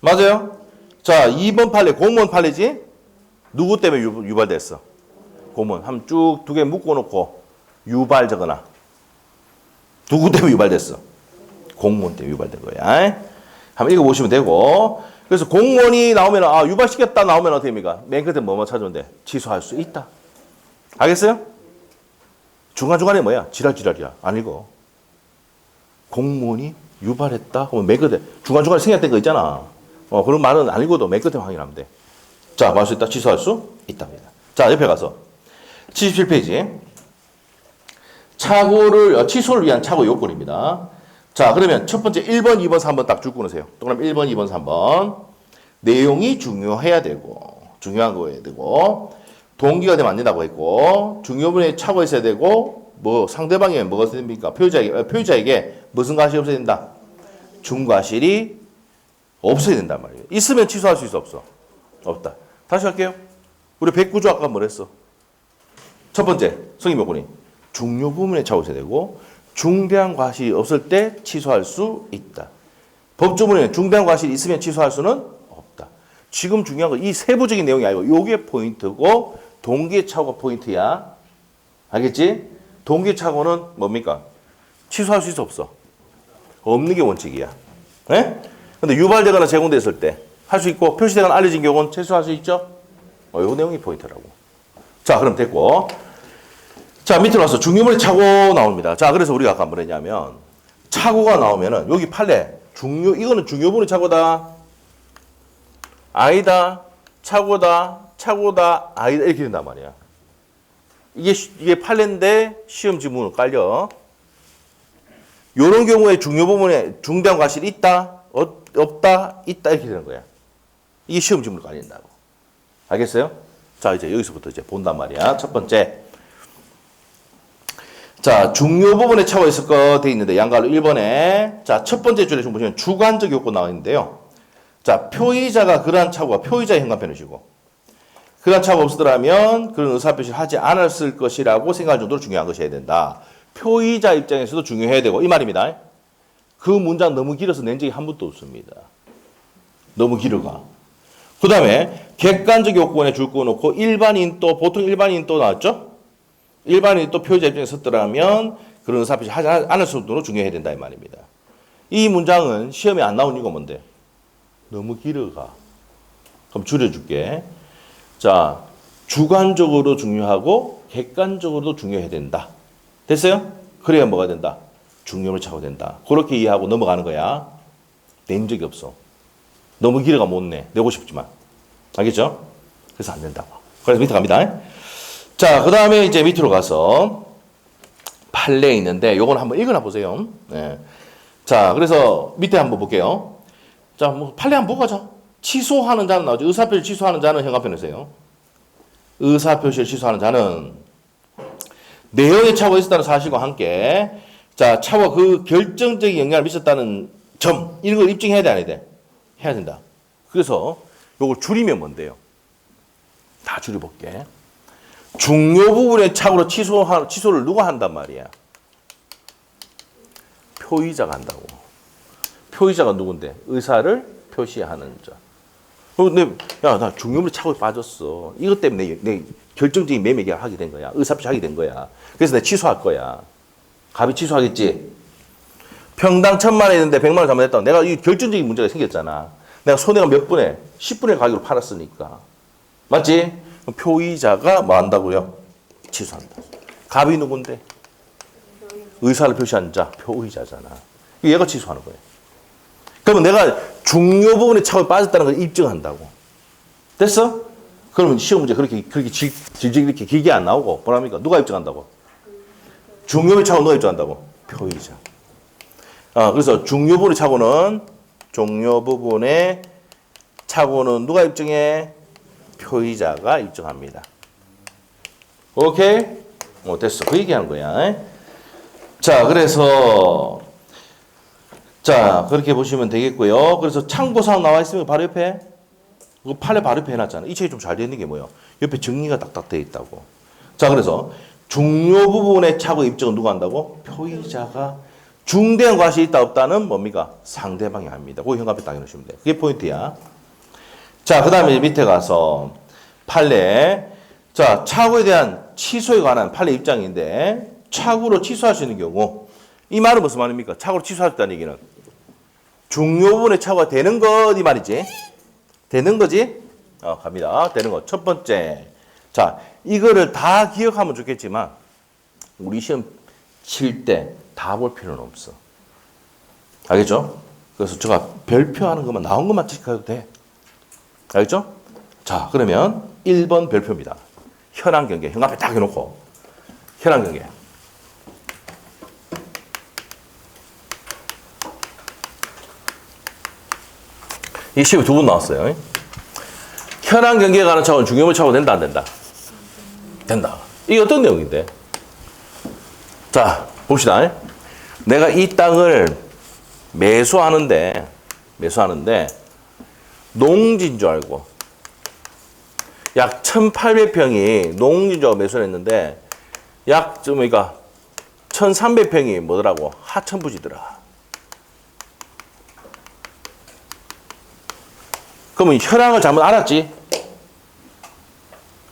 [SPEAKER 1] 맞아요? 자, 2번 판례 공무원 판례지? 누구 때문에 유발됐어? 공무원. 한번 쭉 두 개 묶어놓고 유발 적어놔. 누구 때문에 유발됐어? 공무원 때문에 유발된 거야. 한번 읽어보시면 되고. 그래서 공무원이 나오면, 아, 유발시켰다 나오면 어떻게 됩니까? 맨 끝에 뭐뭐 찾으면 돼? 취소할 수 있다. 알겠어요? 중간중간에 뭐야? 지랄이야. 안 읽어. 공무원이 유발했다? 그러면 맨 끝에, 중간중간에 생략된 거 있잖아. 그런 말은 안 읽어도 맨 끝에 확인하면 돼. 자, 말 수 있다? 취소할 수 있답니다. 자, 옆에 가서. 77페이지. 취소를 위한 착오 요건입니다. 자, 그러면 첫 번째 1번, 2번, 3번 딱 줄 끊으세요. 그럼 1번, 2번, 3번. 내용이 중요해야 되고, 중요한 거여야 되고, 동기가 되면 안 된다고 했고, 중요분에 착오가 있어야 되고, 상대방이 뭐가 됩니까? 표의자에게 무슨 과실이 없어야 된다? 중과실이 없어야 된단 말이에요. 있으면 취소할 수 있어, 없어? 없다. 다시 할게요. 우리 109조 아까 뭐랬어? 첫 번째, 성립 요건이 중요 부분에 착오가 있어야 되고, 중대한 과실이 없을 때 취소할 수 있다. 법조문에는 중대한 과실이 있으면 취소할 수는 없다. 지금 중요한 건 이 세부적인 내용이 아니고 이게 포인트고 동기의 착오가 포인트야. 알겠지? 동기의 착오는 뭡니까? 취소할 수 있어 없어? 없는 게 원칙이야. 네? 근데 유발되거나 제공됐을 때 할 수 있고 표시되거나 알려진 경우는 취소할 수 있죠? 이 내용이 포인트라고. 자, 그럼 됐고. 자, 밑으로 와서 중요물에 착오 나옵니다. 자, 그래서 우리가 아까 뭐 했냐면, 착오가 나오면은, 여기 판례, 이거는 중요물의 착오다, 아니다, 착오다, 아니다, 이렇게 된단 말이야. 이게 판례인데, 시험 지문으로 깔려. 요런 경우에 중요 부분에 중대한 과실이 있다, 없다, 있다, 이렇게 되는 거야. 이게 시험 지문으로 깔린다고. 알겠어요? 자, 이제 여기서부터 이제 본단 말이야. 첫 번째. 자, 중요 부분에 착오가 있을 거 돼 있는데, 양가로 1번에. 자, 첫 번째 줄에 좀 보시면 주관적 요건 나와 있는데요. 자, 표의자가 그러한 착오가 표의자의 현관편이시고, 그러한 착오가 없으더라면 그런 의사표시를 하지 않았을 것이라고 생각할 정도로 중요한 것이 해야 된다. 표의자 입장에서도 중요해야 되고, 이 말입니다. 그 문장 너무 길어서 낸 적이 한 번도 없습니다. 너무 길어가. 그 다음에 객관적 요건에 줄 거 놓고 보통 일반인 또 나왔죠? 일반인이 또 표의자 입장에 섰더라면 그런 의사표시 하지 않을 정도로 중요해야 된다 이 말입니다. 이 문장은 시험에 안 나온 이유가 뭔데? 너무 길어가. 그럼 줄여줄게. 자, 주관적으로 중요하고 객관적으로도 중요해야 된다. 됐어요? 그래야 뭐가 된다? 중요를 차고 된다. 그렇게 이해하고 넘어가는 거야. 낸 적이 없어. 너무 길어가 못 내. 내고 싶지만. 알겠죠? 그래서 안 된다고. 그래서 밑에 갑니다. 자, 그 다음에 이제 밑으로 가서 판례 있는데 요건 한번 읽어놔 보세요. 네. 자, 그래서 밑에 한번 볼게요. 자, 뭐 판례 한번 보고 가자. 취소하는 자는 나오죠. 의사표시를 취소하는 자는 현관편에서요. 의사표시를 취소하는 자는 내용에 착오가 있었다는 사실과 함께 자, 착오가 그 결정적인 영향을 미쳤다는 점 이런 걸 입증해야 돼, 안 해야 돼? 해야 된다. 그래서 요걸 줄이면 뭔데요? 다 줄여볼게. 중요 부분의 착오로 취소를 누가 한단 말이야? 표의자가 한다고. 표의자가 누군데? 의사를 표시하는 자. 근데 야, 나 중요물에 착오에 빠졌어. 이것 때문에 내 결정적인 매매 계약을 하게 된 거야. 의사표시 하게 된 거야. 그래서 내가 취소할 거야. 갑이 취소하겠지? 평당 1,000만 원 했는데 100만 원 잘못했다고. 내가 이 결정적인 문제가 생겼잖아. 내가 손해가 몇 분에? 10분의 가격으로 팔았으니까. 맞지? 표의자가 뭐 한다고요? 취소한다. 갑이 누군데? 의사를 표시한 자, 표의자잖아. 얘가 취소하는 거예요. 그러면 내가 중요 부분에 착오에 빠졌다는 걸 입증한다고. 됐어? 그러면 시험 문제 그렇게 질질 이렇게 길게 안 나오고 뭐랍니까? 누가 입증한다고? 중요 부분에 착오 누가 입증한다고? 표의자. 그래서 중요 부분의 착오는 누가 입증해? 표의자가 입증합니다. 오케이? 됐어. 그 얘기하는 거야. 자, 그래서 그렇게 보시면 되겠고요. 그래서 참고사항 나와 있으면 바로 옆에 그 판에 바로 옆에 해놨잖아. 이 책이 좀 잘 되어 있는 게 뭐예요? 옆에 정리가 딱딱 되어 있다고. 자, 그래서 중요 부분의 착오 입증은 누가 한다고? 표의자가. 중대한 과실이 있다 없다는 뭡니까? 상대방이 합니다. 그거 현관에 딱 해놓으시면 돼요. 그게 포인트야. 자, 그 다음에 밑에 가서 판례. 자, 착오에 대한 취소에 관한 판례 입장인데 착오로 취소할 수 있는 경우 이 말은 무슨 말입니까? 착오로 취소할 수 있다는 얘기는 중요 부분의 착오가 되는 것 이 말이지. 되는 거지? 갑니다. 되는 거. 첫 번째. 자, 이거를 다 기억하면 좋겠지만 우리 시험 칠 때 다 볼 필요는 없어. 알겠죠? 그래서 제가 별표하는 것만 나온 것만 체크해도 돼. 알겠죠? 자, 그러면 1번 별표입니다. 현황 경계. 현관에 딱 해놓고 현황 경계. 이 시험에 2번 나왔어요. 현황 경계에 관한 착오는 중요물 착오 된다 안 된다? 된다. 이게 어떤 내용인데? 자, 봅시다. 내가 이 땅을 매수하는데 농지인 줄 알고 약 1,800평이 농지인 줄 알고 매수를 했는데 약 1,300평이 뭐더라고? 하천부지더라. 그러면 현황을 잘못 알았지?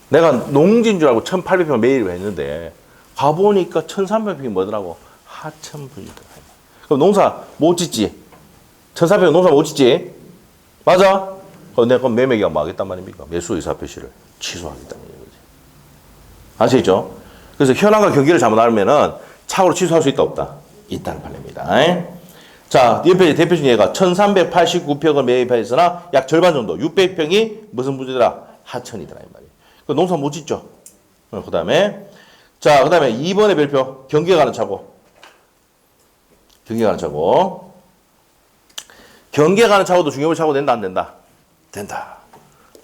[SPEAKER 1] 내가 농지인 줄 알고 1,800평 매입을 했는데 가보니까 1,300평이 뭐더라고? 하천부지더라. 그럼 농사 못 짓지? 1,300평 농사 못 짓지? 맞아? 그럼 내가 매매계약 뭐 하겠단 말입니까? 매수 의사 표시를 취소하겠다는 얘기지. 아시겠죠? 그래서 현황과 경계를 잘못 알면은 착오로 취소할 수 있다 없다? 있다는 판례입니다. 자, 옆에 대표 중에 얘가 1,389평을 매입했으나 약 절반 정도 600평이 무슨 부지더라? 하천이더라 이 말이에요. 그 농사 못 짓죠. 그다음에 2번의 별표 경계에 관한 착오. 경계에 관한 착오도 중요물 착오 된다 안 된다? 된다.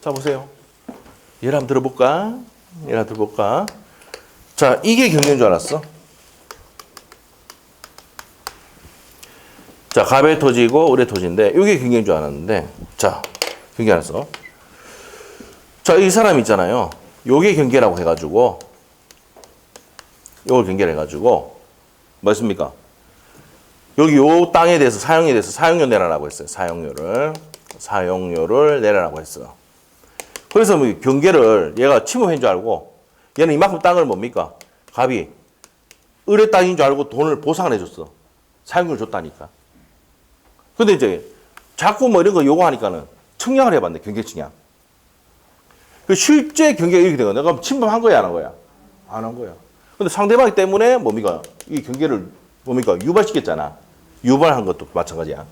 [SPEAKER 1] 자, 보세요. 예를 한번 들어볼까? 자, 이게 경계인 줄 알았어. 자, 갑의 토지고 을의 토지인데 이게 경계인 줄 알았는데 자, 경계 알았어. 자, 이 사람 있잖아요. 요게 경계라고 해가지고 요걸 경계를 해가지고 뭐였습니까? 여기 요 땅에 대해서 사용료에 대해서 사용료 내라라고 했어요. 사용료를 내라라고 했어. 그래서 뭐 경계를 얘가 침범한 줄 알고 얘는 이만큼 땅을 뭡니까? 갑이 을의 땅인 줄 알고 돈을 보상을 해줬어. 사용료를 줬다니까. 근데 이제 자꾸 뭐 이런 거 요구하니까는 청약을 해봤네. 경계 청약. 그 실제 경계가 이렇게 된 거야. 내가 침범한 거야, 안 한 거야? 안 한 거야. 근데 상대방 때문에 뭡니까? 이 경계를 뭡니까? 유발시켰잖아. 유발한 것도 마찬가지야.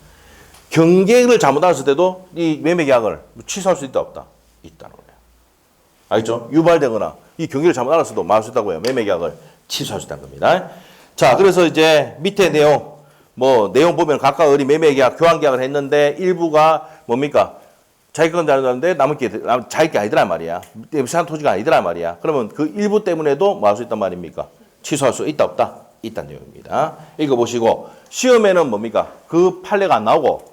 [SPEAKER 1] 경계를 잘못 알았을 때도 이 매매 계약을 취소할 수 있다 없다? 있다는 거야. 알겠죠? 유발되거나 이 경계를 잘못 알았어도 막을 수 있다고요. 매매 계약을 취소할 수 있다는 겁니다. 자, 그래서 이제 밑에 내용 내용 보면 각각 을이 매매 계약, 교환 계약을 했는데 일부가 뭡니까? 자기 건 자는데 남은 게 자기 게 아니더란 말이야. 비싼 토지가 아니더란 말이야. 그러면 그 일부 때문에도 뭐 할 수 있단 말입니까? 취소할 수 있다 없다? 있다는 내용입니다. 이거 보시고 시험에는 뭡니까? 그 판례가 안 나오고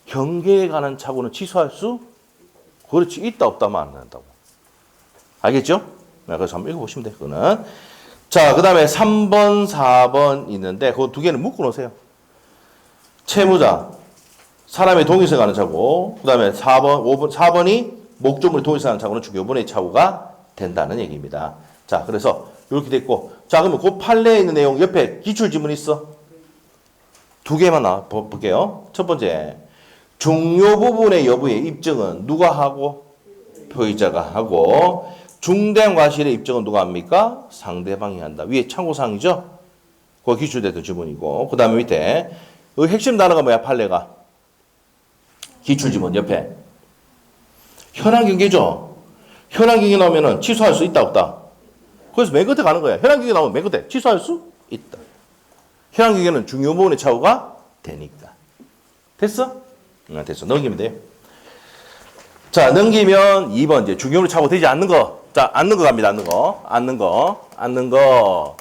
[SPEAKER 1] 경계에 관한 착오는 취소할 수? 그렇지. 있다 없다만 안 난다고. 알겠죠? 그래서 한번 읽어보시면 돼. 그거는. 자, 그 다음에 3번, 4번 있는데 그 두 개는 묶어 놓으세요. 채무자, 사람의 동의서에 관한 착오. 그 다음에 4번이 목적물의 동의서에 관한 착오는 중요분의 착오가 된다는 얘기입니다. 자, 그래서 이렇게 됐고. 자, 그러면 그 판례에 있는 내용 옆에 기출지문 있어? 두 개만 볼게요. 첫 번째, 중요 부분의 여부의 입증은 누가 하고? 표의자가 하고, 중대한 과실의 입증은 누가 합니까? 상대방이 한다. 위에 참고사항이죠? 그거 기출됐던 지문이고, 그 다음에 밑에 그 핵심 단어가 뭐야? 판례가 기출지문 옆에 현황 경계죠. 현황 경계 나오면은 취소할 수 있다 없다. 그래서 맨 끝에 가는 거야. 현황 경계 나오면 맨 끝에 취소할 수 있다. 현황 경계는 중요 부분의 착오가 되니까. 됐어? 응, 됐어. 넘기면 돼. 자, 넘기면 2번 이제 중요 부분의 착오 되지 않는 거. 자, 앉는 거 갑니다. 앉는 거.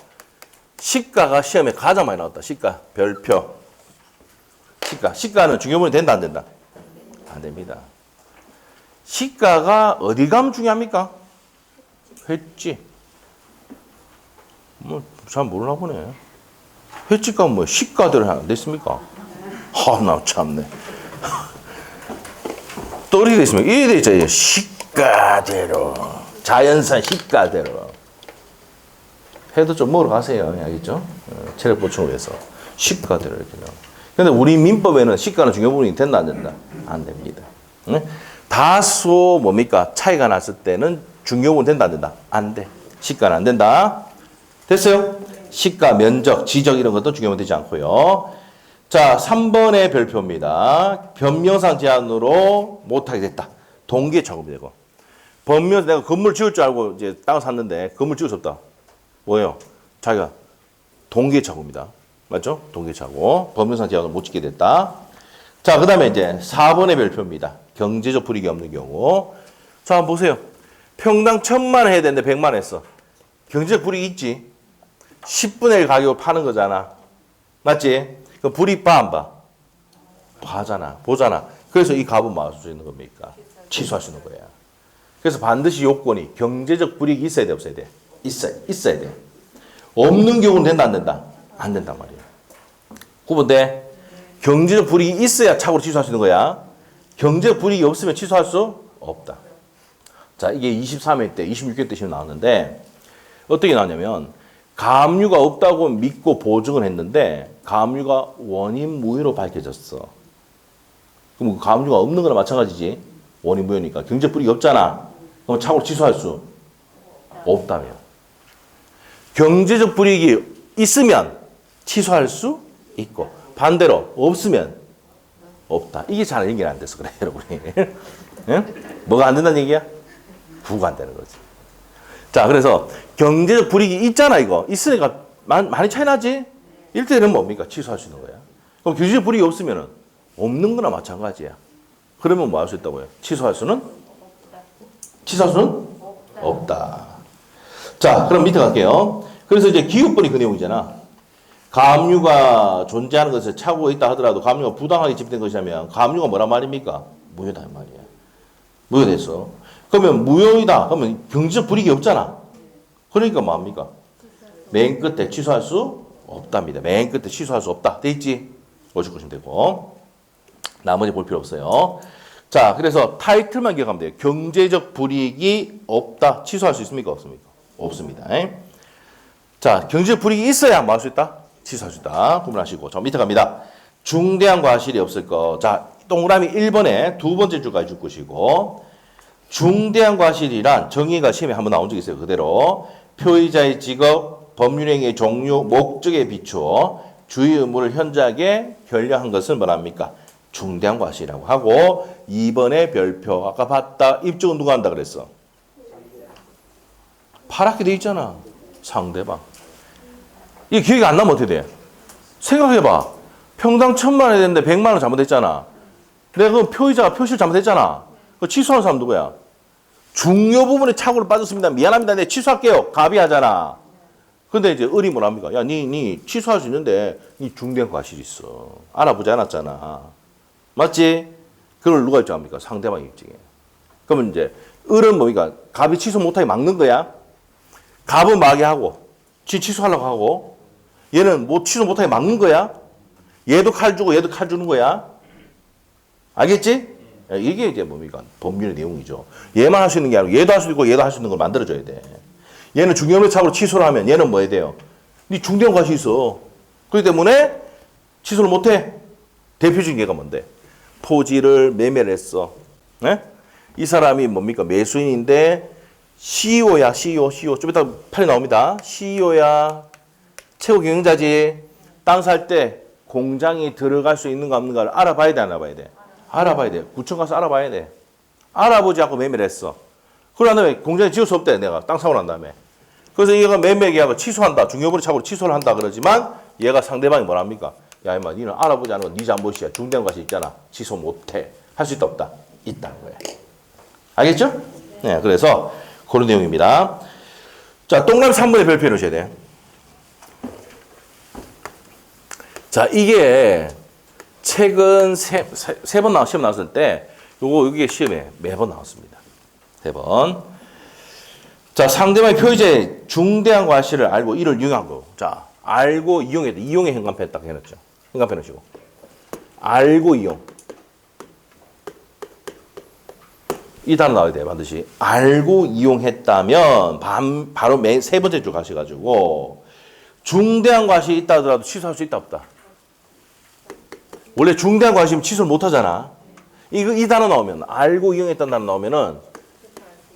[SPEAKER 1] 시가가 시험에 가장 많이 나왔다. 시가 별표. 시가는 중요 부분이 된다 안 된다? 안 됩니다. 시가가 어디 가면 중요합니까? 횟집. 뭐 잘 모르나 보네. 횟집 가면 뭐 시가대로 안 됐습니까? 나 참네. 또 이렇게 있으면 이래 돼 있잖아요. 시가대로. 자연산 시가대로. 회도 좀 먹으러 가세요. 알겠죠? 체력 보충을 위해서. 시가대로 이렇게 나와. 근데 우리 민법에는 시가는 중요 부분이 된다 안 된다? 안 됩니다. 다소 뭡니까? 차이가 났을 때는 중요 부분 된다 안 된다? 안 돼. 시가는 안 된다. 됐어요? 시가, 면적, 지적 이런 것도 중요 부분 되지 않고요. 자, 3번의 별표입니다. 변명상 제한으로 못하게 됐다. 동기에 작업이 되고. 변명 내가 건물 지을 줄 알고 이제 땅을 샀는데 건물 지을 수 없다. 뭐예요? 자기가 동기에 착오입니다. 맞죠? 동기에 착오. 법률상 제한을 못 지키게 됐다. 자, 그 다음에 이제 4번의 별표입니다. 경제적 불이익이 없는 경우. 자, 한번 보세요. 평당 1,000만 원 해야 되는데 100만 원 했어. 경제적 불이익이 있지. 10분의 1 가격으로 파는 거잖아. 맞지? 그 불이익 봐, 안 봐? 봐잖아. 보잖아. 그래서 이 값은 막을 수 있는 겁니까? 취소할 수 있는 거야. 그래서 반드시 요건이 경제적 불이익이 있어야 돼, 없어야 돼? 있어야 돼. 없는 경우는 된다, 안 된다? 안 된단 말이에요. 구분돼? 경제적 불이익이 있어야 착오로 취소할 수 있는 거야. 경제적 불이익이 없으면 취소할 수 없다. 자, 이게 23회 때, 26회 때 시험 나왔는데 어떻게 나왔냐면 가압류가 없다고 믿고 보증을 했는데 가압류가 원인 무효로 밝혀졌어. 그럼 가압류가 없는 거나 마찬가지지. 원인 무효니까. 경제적 불이익이 없잖아. 그럼 착오로 취소할 수 없다며. 경제적 불이익이 있으면 취소할 수 있고 반대로 없으면 없다. 이게 잘 연결이 안 돼서 그래 여러분이. 응? 뭐가 안 된다는 얘기야? 부가 안 되는 거지. 자, 그래서 경제적 불이익이 있잖아. 이거 있으니까 많이 차이 나지? 이럴 때는 뭡니까? 취소할 수 있는 거야. 그럼 경제적 불이익이 없으면 없는 거나 마찬가지야. 그러면 뭐 할 수 있다고요? 취소할 수는 없다. 자, 그럼 밑에 갈게요. 그래서 이제 기업본이 그 내용이잖아. 가압류가 존재하는 것에 착오가 있다 하더라도 가압류가 부당하게 집행된 것이라면 가압류가 뭐란 말입니까? 무효다 이 말이야. 무효됐어. 그러면 무효이다. 그러면 경제적 불이익이 없잖아. 그러니까 뭐합니까? 맨 끝에 취소할 수 없답니다. 맨 끝에 취소할 수 없다. 돼 있지? 오실 것이면 되고. 나머지 볼 필요 없어요. 자, 그래서 타이틀만 기억하면 돼요. 경제적 불이익이 없다. 취소할 수 있습니까? 없습니까? 없습니다. 자, 경제적 불이익이 있어야 뭐 할 수 있다? 취소할 수 있다. 구분하시고. 자, 밑에 갑니다. 중대한 과실이 없을 거. 자, 동그라미 1번에 두 번째 줄까지 줄 것이고, 중대한 과실이란 정의가 시험에 한번 나온 적이 있어요. 그대로. 표의자의 직업, 법률행위의 종류, 목적에 비추어 주의 의무를 현저하게 결여한 것을 뭐랍니까? 중대한 과실이라고 하고, 2번의 별표. 아까 봤다. 입증은 누가 한다 그랬어? 파랗게 돼 있잖아. 상대방. 이게 기억이 안 나면 어떻게 돼? 생각해봐. 평당 1,000만 원 했는데 100만 원 잘못했잖아. 내가 그 표의자가 표시를 잘못했잖아. 그 취소하는 사람 누구야? 중요 부분에 착오를 빠졌습니다. 미안합니다. 내가 취소할게요. 갑의하잖아. 근데 이제 을이 뭐랍니까? 야, 니 취소할 수 있는데 니 중대한 과실이 있어. 알아보지 않았잖아. 맞지? 그걸 누가 입증합니까? 상대방이 입증해. 그러면 이제 을은 뭡니까? 갑이 취소 못하게 막는 거야. 갑은 막게 하고 취소하려고 하고 얘는 뭐 취소 못하게 막는 거야. 얘도 칼 주고 얘도 칼 주는 거야. 알겠지? 이게 이제 뭡니까? 법률의 내용이죠. 얘만 할 수 있는 게 아니고 얘도 할 수 있고 얘도 할 수 있는 걸 만들어줘야 돼. 얘는 중요한 착오로 취소를 하면 얘는 뭐 해야 돼요? 니 중대한 과실이 있어. 그렇기 때문에 취소를 못해. 대표적인 예가 뭔데? 토지를 매매를 했어. 네? 이 사람이 뭡니까? 매수인인데 CEO야, CEO. 좀 이따 판이 나옵니다. CEO야. 최고 경영자지. 땅 살 때 공장이 들어갈 수 있는가 없는가를 알아봐야 돼, 안 알아봐야 돼? 알아봐야 돼. 구청 가서 알아봐야 돼. 알아보지 않고 매매를 했어. 그러한 다음에 공장에 지을 수 없대, 내가. 땅 사고 난 다음에. 그래서 얘가 매매 계약을 취소한다. 중요거래 착오로 취소를 한다 그러지만 얘가 상대방이 뭐랍니까? 야, 임마, 니는 알아보지 않은 건 네 잘못이야. 중대한 과실 있잖아. 취소 못해. 할 수 있다, 없다? 있다는 거예요. 알겠죠? 네, 그래서 그런 내용입니다. 자, 동그라미 3번에 별표해 놓으셔야 돼요. 자, 이게 최근 세 번 시험 나왔을 때 요거 여기에 시험에 매번 나왔습니다. 3번. 자, 상대방의 표의제 중대한 과실을 알고 이를 이용한 거. 자, 알고 이용했다. 이용의 현관펜 딱 해놨죠. 현관펜 놓으시고. 알고 이용. 이 단어 나와야 돼요, 반드시. 알고 이용했다면 바로 세 번째 줄 가셔가지고 중대한 과실이 있다 하더라도 취소할 수 있다 없다. 원래 중대한 과실이면 취소를 못 하잖아. 이 단어 나오면 알고 이용했다는 단어 나오면은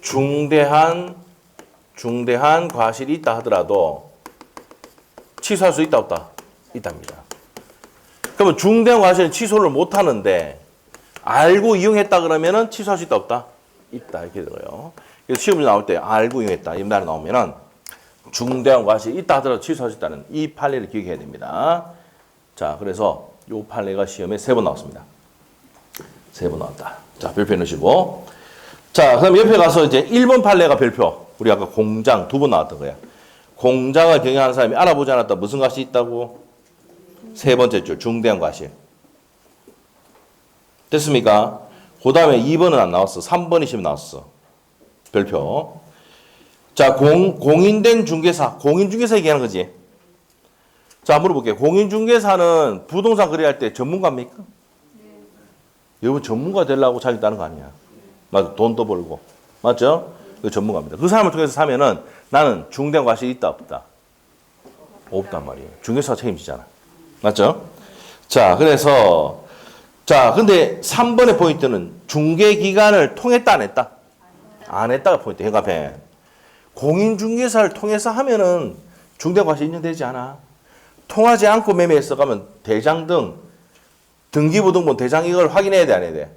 [SPEAKER 1] 중대한 과실이 있다 하더라도 취소할 수 있다 없다? 있답니다. 그러면 중대한 과실은 취소를 못 하는데 알고 이용했다 그러면은 취소할 수 있다 없다? 있다 이렇게 들어요. 그래서 시험이 나올 때 알고 이용했다 이 말이 나오면은 중대한 과실이 있다 하더라도 취소할 수 있다는 이 판례를 기억해야 됩니다. 자, 그래서 이 판례가 시험에 3번 나왔습니다. 3번 나왔다. 자, 별표 넣으시고. 자, 그럼 옆에 가서 이제 1번 판례가 별표. 우리 아까 공장 2번 나왔던 거야. 공장을 경영하는 사람이 알아보지 않았다. 무슨 과실이 있다고? 3번째 줄 중대한 과실. 됐습니까? 그 다음에 2번은 안 나왔어. 3번이 시험 나왔어. 별표. 자, 공인된 중개사. 공인중개사 얘기하는 거지. 자, 물어볼게요. 공인중개사는 부동산 거래할 때 전문가입니까? 네. 여러분 전문가 되려고 자기 따는 거 아니야. 맞아. 돈도 벌고. 맞죠? 그 전문가입니다. 그 사람을 통해서 사면은 나는 중대한 과실이 있다 없다? 없단 말이에요. 중개사가 책임지잖아. 맞죠? 자, 그래서 자, 근데 3번의 포인트는 중개기관을 통했다 안 했다? 안 했다가 포인트. 현관펜. 공인중개사를 통해서 하면은 중대한 과실 인정되지 않아. 통하지 않고 매매했어 가면 대장 등 등기부등본 대장 이걸 확인해야 돼 안 해야 돼?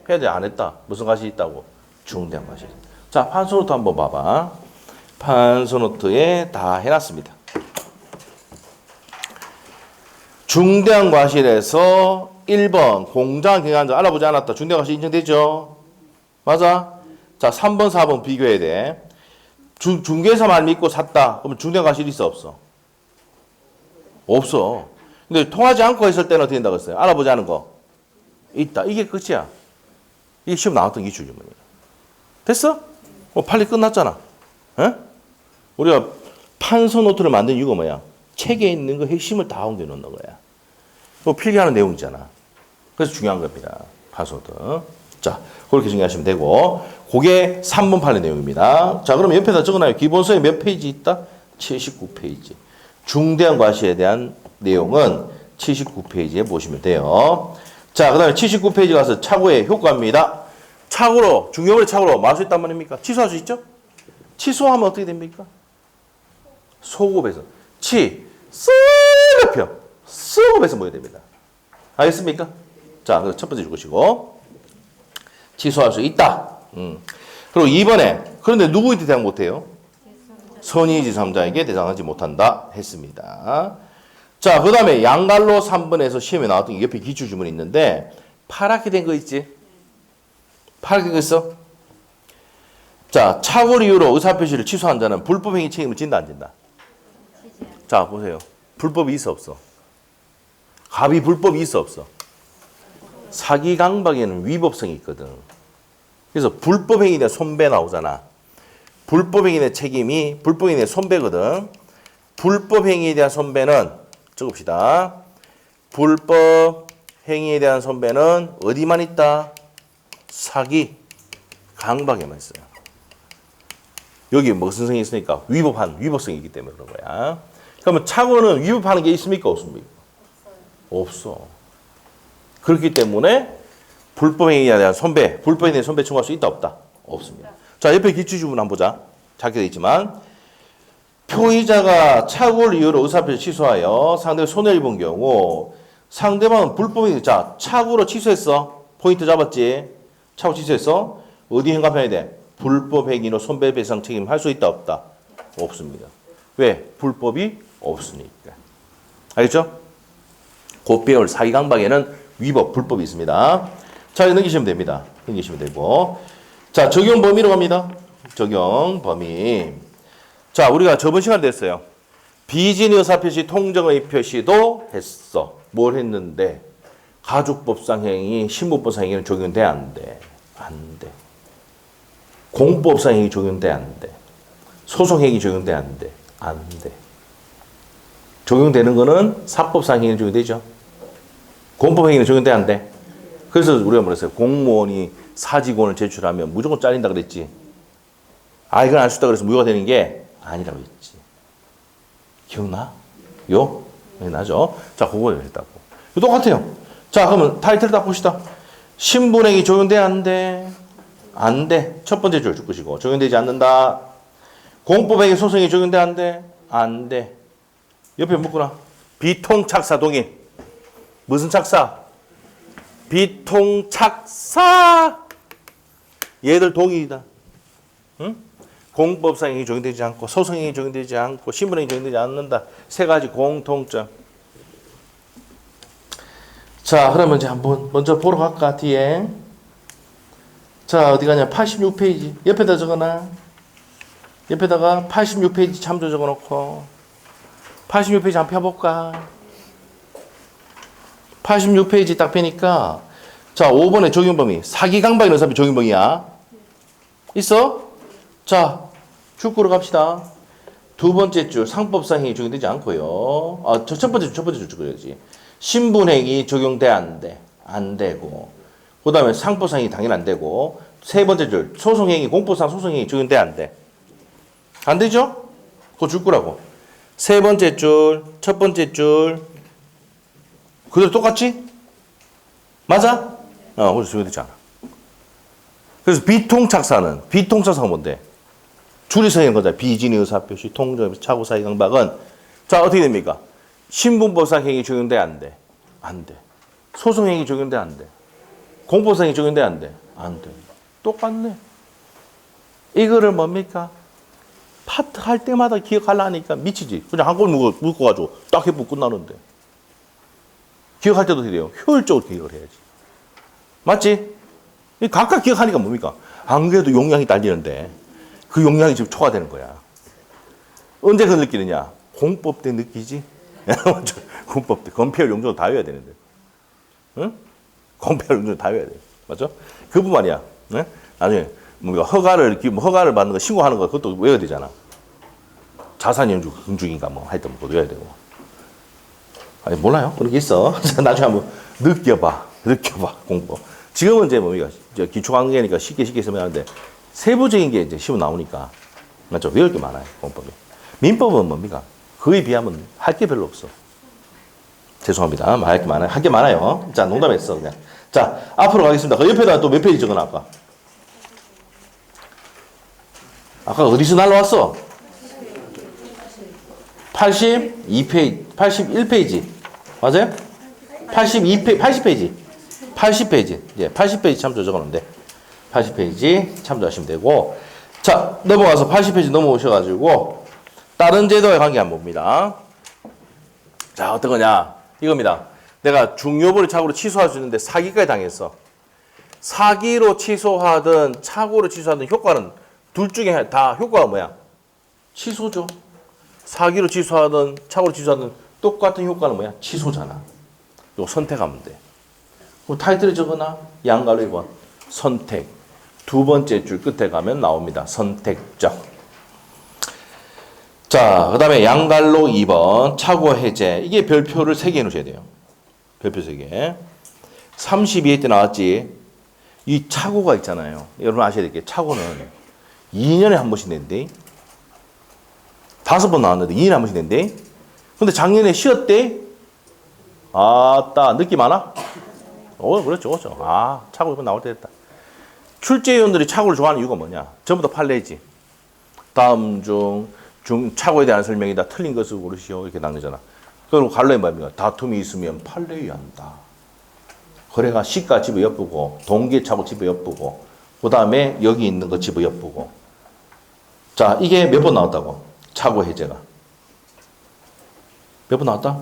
[SPEAKER 1] 해야 돼 안 했다. 무슨 과실이 있다고? 중대한 과실. 자, 판소노트 한번 봐봐. 판소노트에 다 해놨습니다. 중대한 과실에서 1번 공장 경영자 알아보지 않았다. 중대한 과실 인정되죠? 맞아? 자, 3번 4번 비교해야 돼. 중개사 말 믿고 샀다. 그러면 중대한 과실이 있어 없어? 없어. 근데 통하지 않고 했을 때는 어떻게 된다고 했어요? 알아보지 않은 거. 있다. 이게 끝이야. 이게 시험 나왔던 기출주문이야. 됐어? 판례 끝났잖아. 에? 우리가 판서 노트를 만든 이유가 뭐야? 책에 있는 거 핵심을 다 옮겨 놓는 거야. 필기하는 내용이잖아. 그래서 중요한 겁니다. 판서 노트. 자, 그렇게 정리하시면 되고 그게 3번 판례 내용입니다. 자, 그럼 옆에다 적어놔요. 기본서에 몇 페이지 있다? 79페이지. 중대한 과실에 대한 내용은 79페이지에 보시면 돼요. 자, 그 다음에 79페이지 가서 착오의 효과입니다. 착오로, 중요거래 착오로 말할 수 있단 말입니까? 취소할 수 있죠? 취소하면 어떻게 됩니까? 소급해서. 소급해서 뭐야 됩니다. 알겠습니까? 자, 첫 번째 읽으시고. 취소할 수 있다. 그리고 2번에, 그런데 누구한테 대항 못해요? 선의지 3자에게 대상하지 못한다 했습니다. 자, 그 다음에 양갈로 3번에서 시험에 나왔던 게 옆에 기출주문이 있는데 파랗게 된 거 있지? 파랗게 된 거 있어? 자, 착오를 이유로 의사표시를 취소한 자는 불법행위 책임을 진다 안 진다? 자, 보세요. 불법이 있어 없어? 갑이 불법이 있어 없어? 사기 강박에는 위법성이 있거든. 그래서 불법행위에 대한 손배 나오잖아. 불법행위에 대한 책임이 불법행위에 대한 손배거든. 불법행위에 대한 손배는 적읍시다. 불법행위에 대한 손배는 어디만 있다? 사기, 강박에만 있어요. 여기 무슨 성이 있으니까 위법성이 있기 때문에 그런 거야. 그러면 착오는 위법하는 게 있습니까? 없습니까? 없어. 그렇기 때문에 불법행위에 대한 손배, 불법행위에 대한 손배 청구할 수 있다 없다? 없습니다. 자, 옆에 기출주문 한번 보자. 작게 되어 있지만 표의자가 착오를 이유로 의사표시 취소하여 상대가 손해를 입은 경우 상대방은 불법이 자 착오로 취소했어. 포인트 잡았지. 착오 취소했어. 어디 행감해야 돼? 불법 행위로 손배배상 책임 할 수 있다 없다? 없습니다. 왜? 불법이 없으니까. 알겠죠? 곧 배울 사기강박에는 위법, 불법이 있습니다. 자, 넘기시면 됩니다. 넘기시면 되고. 자, 적용 범위로 갑니다. 적용 범위. 자, 우리가 저번 시간에 됐어요. 비진 의사표시 통정의 표시도 했어. 뭘 했는데? 가족법상 행위, 신부법상 행위는 적용돼? 안 돼? 안 돼. 공법상 행위 적용돼? 안 돼? 소송 행위 적용돼? 안 돼? 안 돼. 적용되는 거는 사법상 행위는 적용되죠. 공법 행위는 적용돼? 안 돼? 그래서 우리가 뭐랬어요? 공무원이 사직원을 제출하면 무조건 잘린다 그랬지. 아, 이건 알 수 있다 그래서 무효가 되는 게 아니라고 했지. 기억나? 요? 네, 나죠? 자, 그거 했다고. 똑같아요. 자, 그러면 타이틀 딱 봅시다. 신분행위 적용돼? 안 돼? 안 돼. 첫 번째 줄 것이고 적용되지 않는다. 공법행위 소송이 적용돼? 안 돼? 안 돼. 옆에 묶어놔. 비통착사 동의. 무슨 착사? 비통착사. 얘들 동의이다. 응? 공법상행위 적용되지 않고 소송행위 적용되지 않고 신분행위 적용되지 않는다. 세 가지 공통점. 자, 그러면 이제 한번 먼저 보러 갈까 뒤에. 자, 어디 가냐? 86페이지. 옆에다 적어놔. 옆에다가 86페이지 참조 적어놓고 86페이지 한번 펴볼까? 86페이지 딱 펴니까 자, 5번의 적용범위. 사기강박인 의사표시 적용범위야. 있어? 자, 축구로 갑시다. 두 번째 줄 상법상 행위 적용되지 않고요. 아, 첫 번째 줄 적어야지. 신분행위 적용돼? 안 돼? 안 되고. 그 다음에 상법상 행위 당연히 안 되고. 세 번째 줄 소송행위, 공법상 소송행위 적용돼? 안 돼? 안 되죠? 그거 줄 거라고. 세 번째 줄, 첫 번째 줄 그대로 똑같지? 맞아? 그래서 적용되지 않아. 그래서 비통착사가 뭔데? 줄이 서는 거잖아. 비진의 의사표시, 통정, 착오, 사기, 강박은 자, 어떻게 됩니까? 신분법상 행위 적용돼? 안 돼? 안 돼. 소송행위 적용돼? 안 돼? 공법상 행위 적용돼? 안 돼? 안 돼. 똑같네. 이거를 뭡니까? 파트 할 때마다 기억하려니까 미치지. 그냥 한걸 묶어가지고 딱 해보고 끝나는데. 기억할 때도 어떻게 돼요? 효율적으로 기억을 해야지. 맞지? 각각 기억하니까 뭡니까? 안 그래도 용량이 딸리는데 그 용량이 지금 초과되는 거야. 언제 그걸 느끼느냐? 공법 때 느끼지? 공법 때. 건폐율 용적으로 다 외워야 되는데. 응? 건폐율 용적으로 다 외워야 돼. 맞죠? 그뿐만이야. 네? 나중에 허가를 받는 거, 신고하는 거 그것도 외워야 되잖아. 자산연주 금중인가 뭐 하여튼 그것도 외워야 되고. 아니, 몰라요. 그런 게 있어. 나중에 한번 느껴봐. 공법. 지금은 이제 뭡니까? 기초관계니까 쉽게 설명하는데 세부적인 게 이제 시험 나오니까 맞죠? 외울 게 많아요. 공법이. 민법은 뭡니까? 그에 비하면 할 게 별로 없어. 죄송합니다. 할 게 많아요. 할 게 많아요. 자, 농담했어 그냥. 자, 앞으로 가겠습니다. 그 옆에다 또 몇 페이지 적어놔 아까 어디서 날라왔어? 82페이지, 81페이지. 맞아요? 80페이지. 80페이지. 예, 80페이지 참조 적어놓는데. 80페이지 참조하시면 되고. 자, 넘어가서 80페이지 넘어오셔가지고, 다른 제도와의 관계 한번 봅니다. 자, 어떤 거냐? 이겁니다. 내가 중요부를 착오로 취소할 수 있는데 사기까지 당했어. 사기로 취소하든 착오로 취소하든 효과는 둘 중에 다 효과가 뭐야? 취소죠. 사기로 취소하든 착오로 취소하든 똑같은 효과는 뭐야? 취소잖아. 이거 선택하면 돼. 타이틀을 적어놔. 양가로 2번. 선택. 두 번째 줄 끝에 가면 나옵니다. 선택적. 자, 그 다음에 양갈로 2번. 착오 해제. 이게 별표를 3개 해놓으셔야 돼요. 별표 3개. 32회 때 나왔지. 이 착오가 있잖아요. 여러분 아셔야 될 게 착오는 2년에 한 번씩 낸대. 5번 나왔는데 2년에 한 번씩 낸대. 근데 작년에 쉬었대. 아따, 느낌 많아? 그렇죠. 착오 이번 나올 때 됐다. 출제위원들이 착오를 좋아하는 이유가 뭐냐? 전부 다 판례지. 다음 중 착오에 대한 설명이다. 틀린 것을 고르시오. 이렇게 나누잖아. 그리고 갈로에 뭡니까? 다툼이 있으면 판례해야 한다. 그래가 시가 집어 엿보고, 동기차고 집어 엿보고, 그 다음에 여기 있는 거 집어 엿보고. 자, 이게 몇 번 나왔다고? 착오 해제가. 몇 번 나왔다?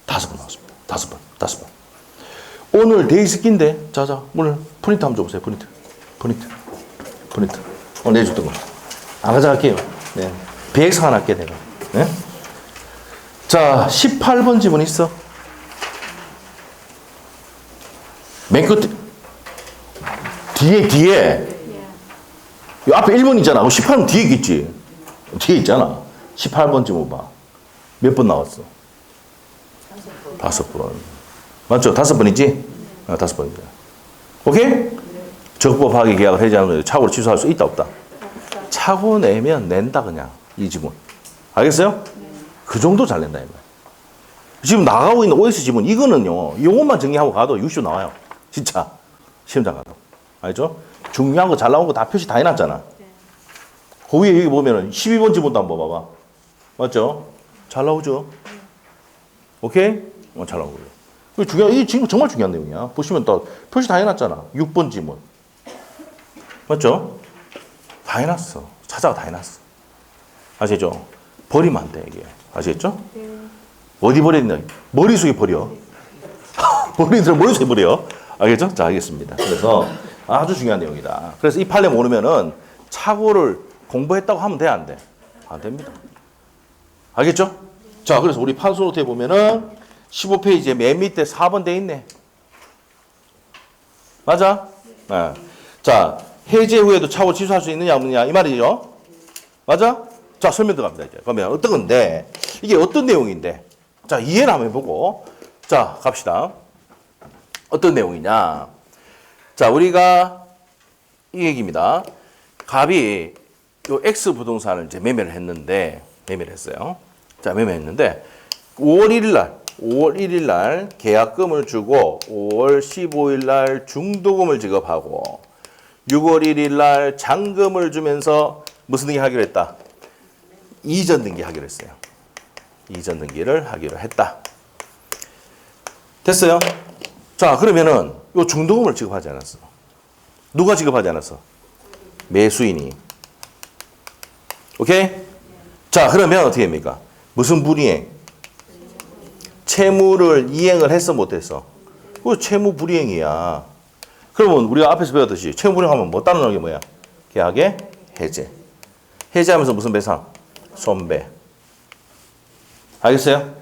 [SPEAKER 1] 5번 나왔습니다. 5번. 오늘 데이스키인데, 자자, 오늘 프린트 한번 줘보세요. 프린트. 오늘 내줬던 거. 안 가져갈게요. 네. BX 하나 할게, 내가. 네? 자, 18번 지문 있어. 맨 끝에. 뒤에. 이 앞에 1번 있잖아. 18번 뒤에 있겠지. 뒤에 있잖아. 18번 지문 봐. 몇 번 나왔어? 5번. 맞죠? 5번이지? 5번입니다. 오케이? 적법하게 계약을 해지하는 거예요. 착오를 취소할 수 있다, 없다? 착오 내면 낸다, 그냥. 이 지문. 알겠어요? 그 정도 잘 낸다, 이거. 지금 나가고 있는 OS 지문, 이거는요, 요것만 정리하고 가도 유쇼 나와요. 진짜. 시험장 가도. 알죠? 중요한 거 잘 나온 거 다 표시 다 해놨잖아. 그 위에 여기 보면은 12번 지문도 한번 봐봐. 맞죠? 잘 나오죠? 오케이? 잘 나오고요. 이 지금 정말 중요한 내용이야. 보시면 또 표시 다 해놨잖아. 6번 지문. 맞죠? 다 해놨어. 찾아가 다 해놨어. 아시죠? 버리면 안 돼, 이게. 아시겠죠? 어디 버렸냐? 머릿속에 버려. 버리더라 머릿속에 버려. 알겠죠? 자, 알겠습니다. 그래서 아주 중요한 내용이다. 그래서 이 판례 모르면은 착오를 공부했다고 하면 돼, 안 돼? 안 됩니다. 알겠죠? 자, 그래서 우리 판소 노트에 보면은 15페이지에 맨 밑에 4번 돼 있네. 맞아? 네. 자, 해제 후에도 착오 취소할 수 있느냐 없느냐 이 말이죠. 맞아? 자, 설명 들어갑니다. 이제. 그러면 어떤 건데 이게 어떤 내용인데? 자, 이해를 한번 해보고 자, 갑시다. 어떤 내용이냐? 자, 우리가 이 얘기입니다. 갑이 요 X 부동산을 이제 매매를 했어요. 자, 매매했는데 5월 1일 날 계약금을 주고 5월 15일 날 중도금을 지급하고 6월 1일 날 잔금을 주면서 무슨 등기 하기로 했다? 이전 등기 하기로 했어요. 이전 등기를 하기로 했다. 됐어요? 자, 그러면은 요 중도금을 지급하지 않았어. 누가 지급하지 않았어? 매수인이. 오케이? 자, 그러면 어떻게 됩니까? 무슨 불이행? 채무를 이행을 했어, 못했어? 그 채무 불이행이야. 그러면 우리가 앞에서 배웠듯이 채무 불이행하면 뭐 따르는 게 뭐야? 계약의 해제. 해제하면서 무슨 배상? 손배. 알겠어요?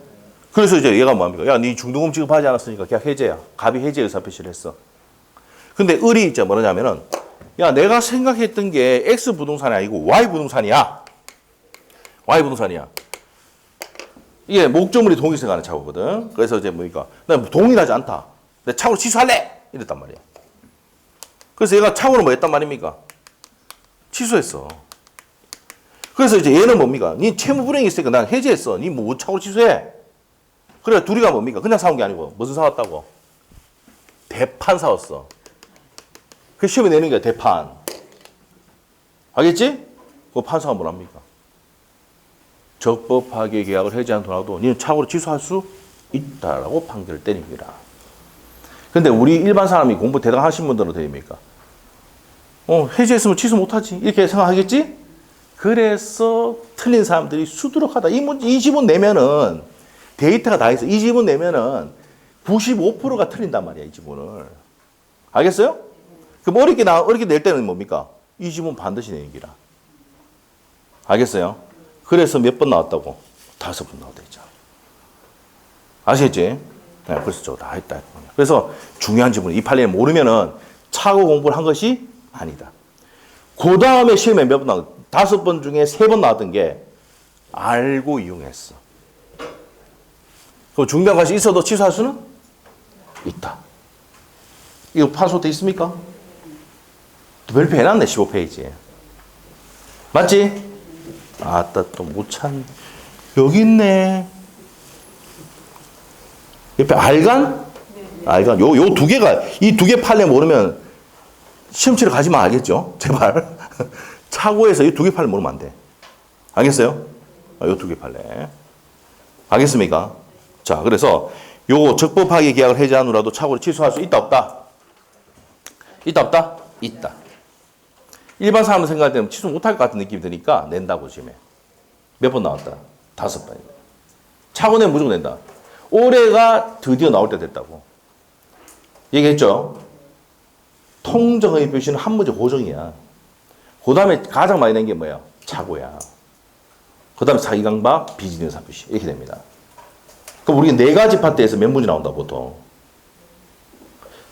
[SPEAKER 1] 그래서 이제 얘가 뭐합니까? 야, 네 중도금 지급하지 않았으니까 계약 해제야. 갑이 해제 의사 표시를 했어. 근데 을이 이제 뭐냐면은 야, 내가 생각했던 게 X 부동산이 아니고 Y 부동산이야. Y 부동산이야. 이게 목적물이 동일세 가는 착오거든. 그래서 이제 뭡니까? 나 동일하지 않다. 내 착오를 취소할래! 이랬단 말이야. 그래서 얘가 착오를 뭐 했단 말입니까? 취소했어. 그래서 이제 얘는 뭡니까? 니 채무 불이행이 있으니까 난 해제했어. 니 뭐 착오를 취소해? 그래, 둘이가 뭡니까? 그냥 사온 게 아니고 무슨 사왔다고? 대판 사왔어. 그 시험에 내는 게 대판. 알겠지? 그 판사가 뭐랍니까? 적법하게 계약을 해지한 돈하고도 니는 착오를 취소할 수 있다라고 판결을 때립니다. 근데 우리 일반 사람이 공부 대단히 하신 분들은 어떻게 됩니까? 해지했으면 취소 못하지. 이렇게 생각하겠지? 그래서 틀린 사람들이 수두룩하다. 이 지문 내면은 데이터가 다 있어. 이 지문 내면은 95%가 틀린단 말이야, 이 지문을. 알겠어요? 그럼 어렵게 낼 때는 뭡니까? 이 지문 반드시 내기라. 알겠어요? 그래서 몇 번 나왔다고? 5번 나왔다 했잖아. 아시겠지? 네, 그래서 저거 다 했다. 그래서 중요한 지문, 이 판례를 모르면은 착오 공부를 한 것이 아니다. 그 다음에 시험에 몇 번 나왔 5번 중에 3번 나왔던 게 알고 이용했어. 그럼 중요한 것이 있어도 취소할 수는 있다. 이거 판소 돼 있습니까? 별표 해놨네, 15페이지에. 맞지? 아따, 또 못 찾네. 여기 있네. 옆에 알간? 알간. 요 2개가, 이 2개 판례 모르면 시험 치러 가지만 알겠죠? 제발. 착오해서 이 2개 판례 모르면 안 돼. 알겠어요? 요 두 개 판례. 알겠습니까? 자, 그래서 요 적법하게 계약을 해지한 후라도 착오를 취소할 수 있다, 없다? 있다, 없다? 있다. 일반 사람은 생각할 때는 취소 못할 것 같은 느낌이 드니까 낸다고 지금. 몇 번 나왔다? 5번입니다. 착오 내면 무조건 낸다. 올해가 드디어 나올 때 됐다고. 얘기했죠? 통정의 표시는 한 문제 고정이야. 그 다음에 가장 많이 낸 게 뭐야? 착오야. 그 다음에 사기강박, 비지능사 표시. 이렇게 됩니다. 그럼 우리가 4가지 파트에서 몇 문제 나온다, 보통.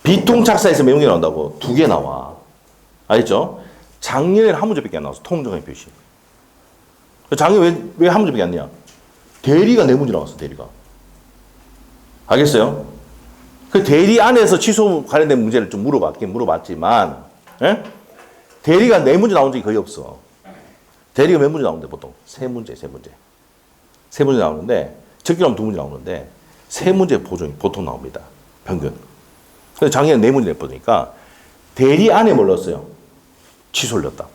[SPEAKER 1] 비통착사에서 몇 문제 나온다고? 2개 나와. 알겠죠? 작년에는 한 문제밖에 안 나왔어. 통정의 표시. 작년에 왜 한 문제밖에 안 나냐? 대리가 4문제 나왔어, 대리가. 알겠어요? 그 대리 안에서 취소 관련된 문제를 좀 물어봤지만, 예? 대리가 4문제 나온 적이 거의 없어. 대리가 몇 문제 나오는데, 보통? 3문제. 3문제 나오는데, 적게 나오면 2문제 나오는데, 3문제 보통 나옵니다. 평균. 그래서 작년에 4문제 냈으니까, 대리 안에 뭘 넣었어요? 취소를 넣었다고.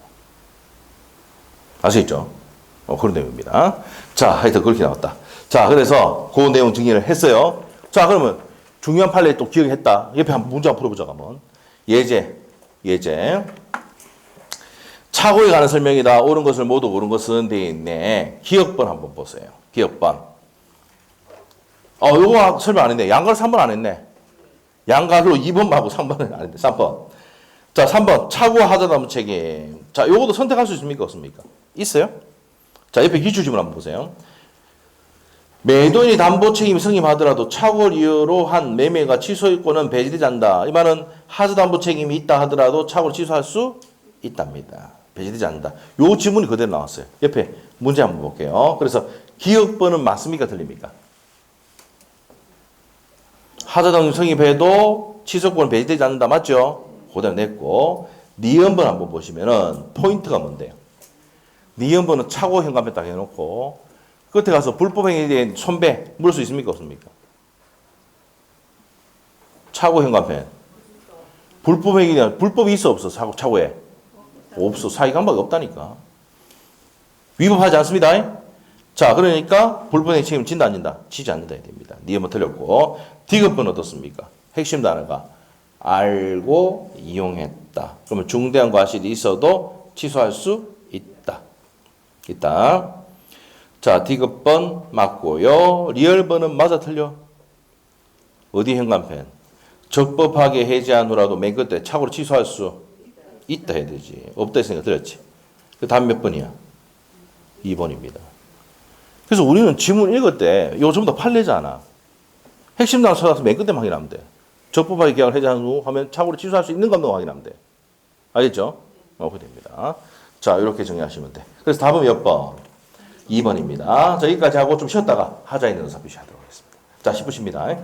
[SPEAKER 1] 아시겠죠? 그런 내용입니다. 자, 하여튼 그렇게 나왔다. 자, 그래서 그 내용 정리를 했어요. 자, 그러면 중요한 판례 또 기억했다. 옆에 한번 문제 한번 풀어보자, 그러면. 예제. 착오에 관한 설명이다. 옳은 것을 모두 옳은 것은 되어 있네. 기억번 한번 보세요. 기억번. 요거 설명 안 했네. 양가로 3번 안 했네. 양가로 2번 말고 3번은 안 했네. 3번. 자, 3번. 착오와 하자담보 책임. 자, 요것도 선택할 수 있습니까? 없습니까? 있어요? 자, 옆에 기출지문 한번 보세요. 매도인이 담보 책임이 승임하더라도 착오를 이유로 한 매매가 취소권은 배제되지 않는다. 이 말은 하자담보 책임이 있다 하더라도 착오를 취소할 수 있답니다. 배제되지 않는다. 요 지문이 그대로 나왔어요. 옆에 문제 한번 볼게요. 그래서 기억번은 맞습니까? 틀립니까? 하자담보 승임해도 취소권은 배제되지 않는다. 맞죠? 그대로 냈고, 니은번 한번 보시면은 포인트가 뭔데요? 니은번은 착오 현관표 딱 해놓고 끝에 가서 불법행위에 대한 손배 물을 수 있습니까? 없습니까? 착오 현관표. 불법행위에 대한 불법이 있어 없어? 착오에? 없어. 사기강박이 없다니까. 위법하지 않습니다. 자, 그러니까 불법행위 책임을 진다 안 진다? 지지 않는다 됩니다. 니은번 틀렸고, 디귿번 어떻습니까? 핵심 단어가 알고 이용했다. 그러면 중대한 과실이 있어도 취소할 수 있다. 자, 디귿번 맞고요. 리얼번은 맞아 틀려? 어디 현관펜? 적법하게 해지한 후라도 맨 끝에 착오로 취소할 수 있다 해야 되지. 없다 했으니까 틀렸지. 그 다음 몇 번이야? 2번입니다. 그래서 우리는 지문 읽을 때 이거 전부 다 판례잖아. 핵심 단어 찾아서 맨 끝에만 확인하면 돼. 적법하게 계약을 해지한 후 하면 착오로 취소할 수 있는 감독 확인하면 돼. 알겠죠? 그렇게 됩니다. 자, 이렇게 정리하시면 돼. 그래서 답은 몇 번? 2번입니다. 자, 여기까지 하고 좀 쉬었다가 하자 있는 의사 표시하도록 하겠습니다. 자, 10분입니다.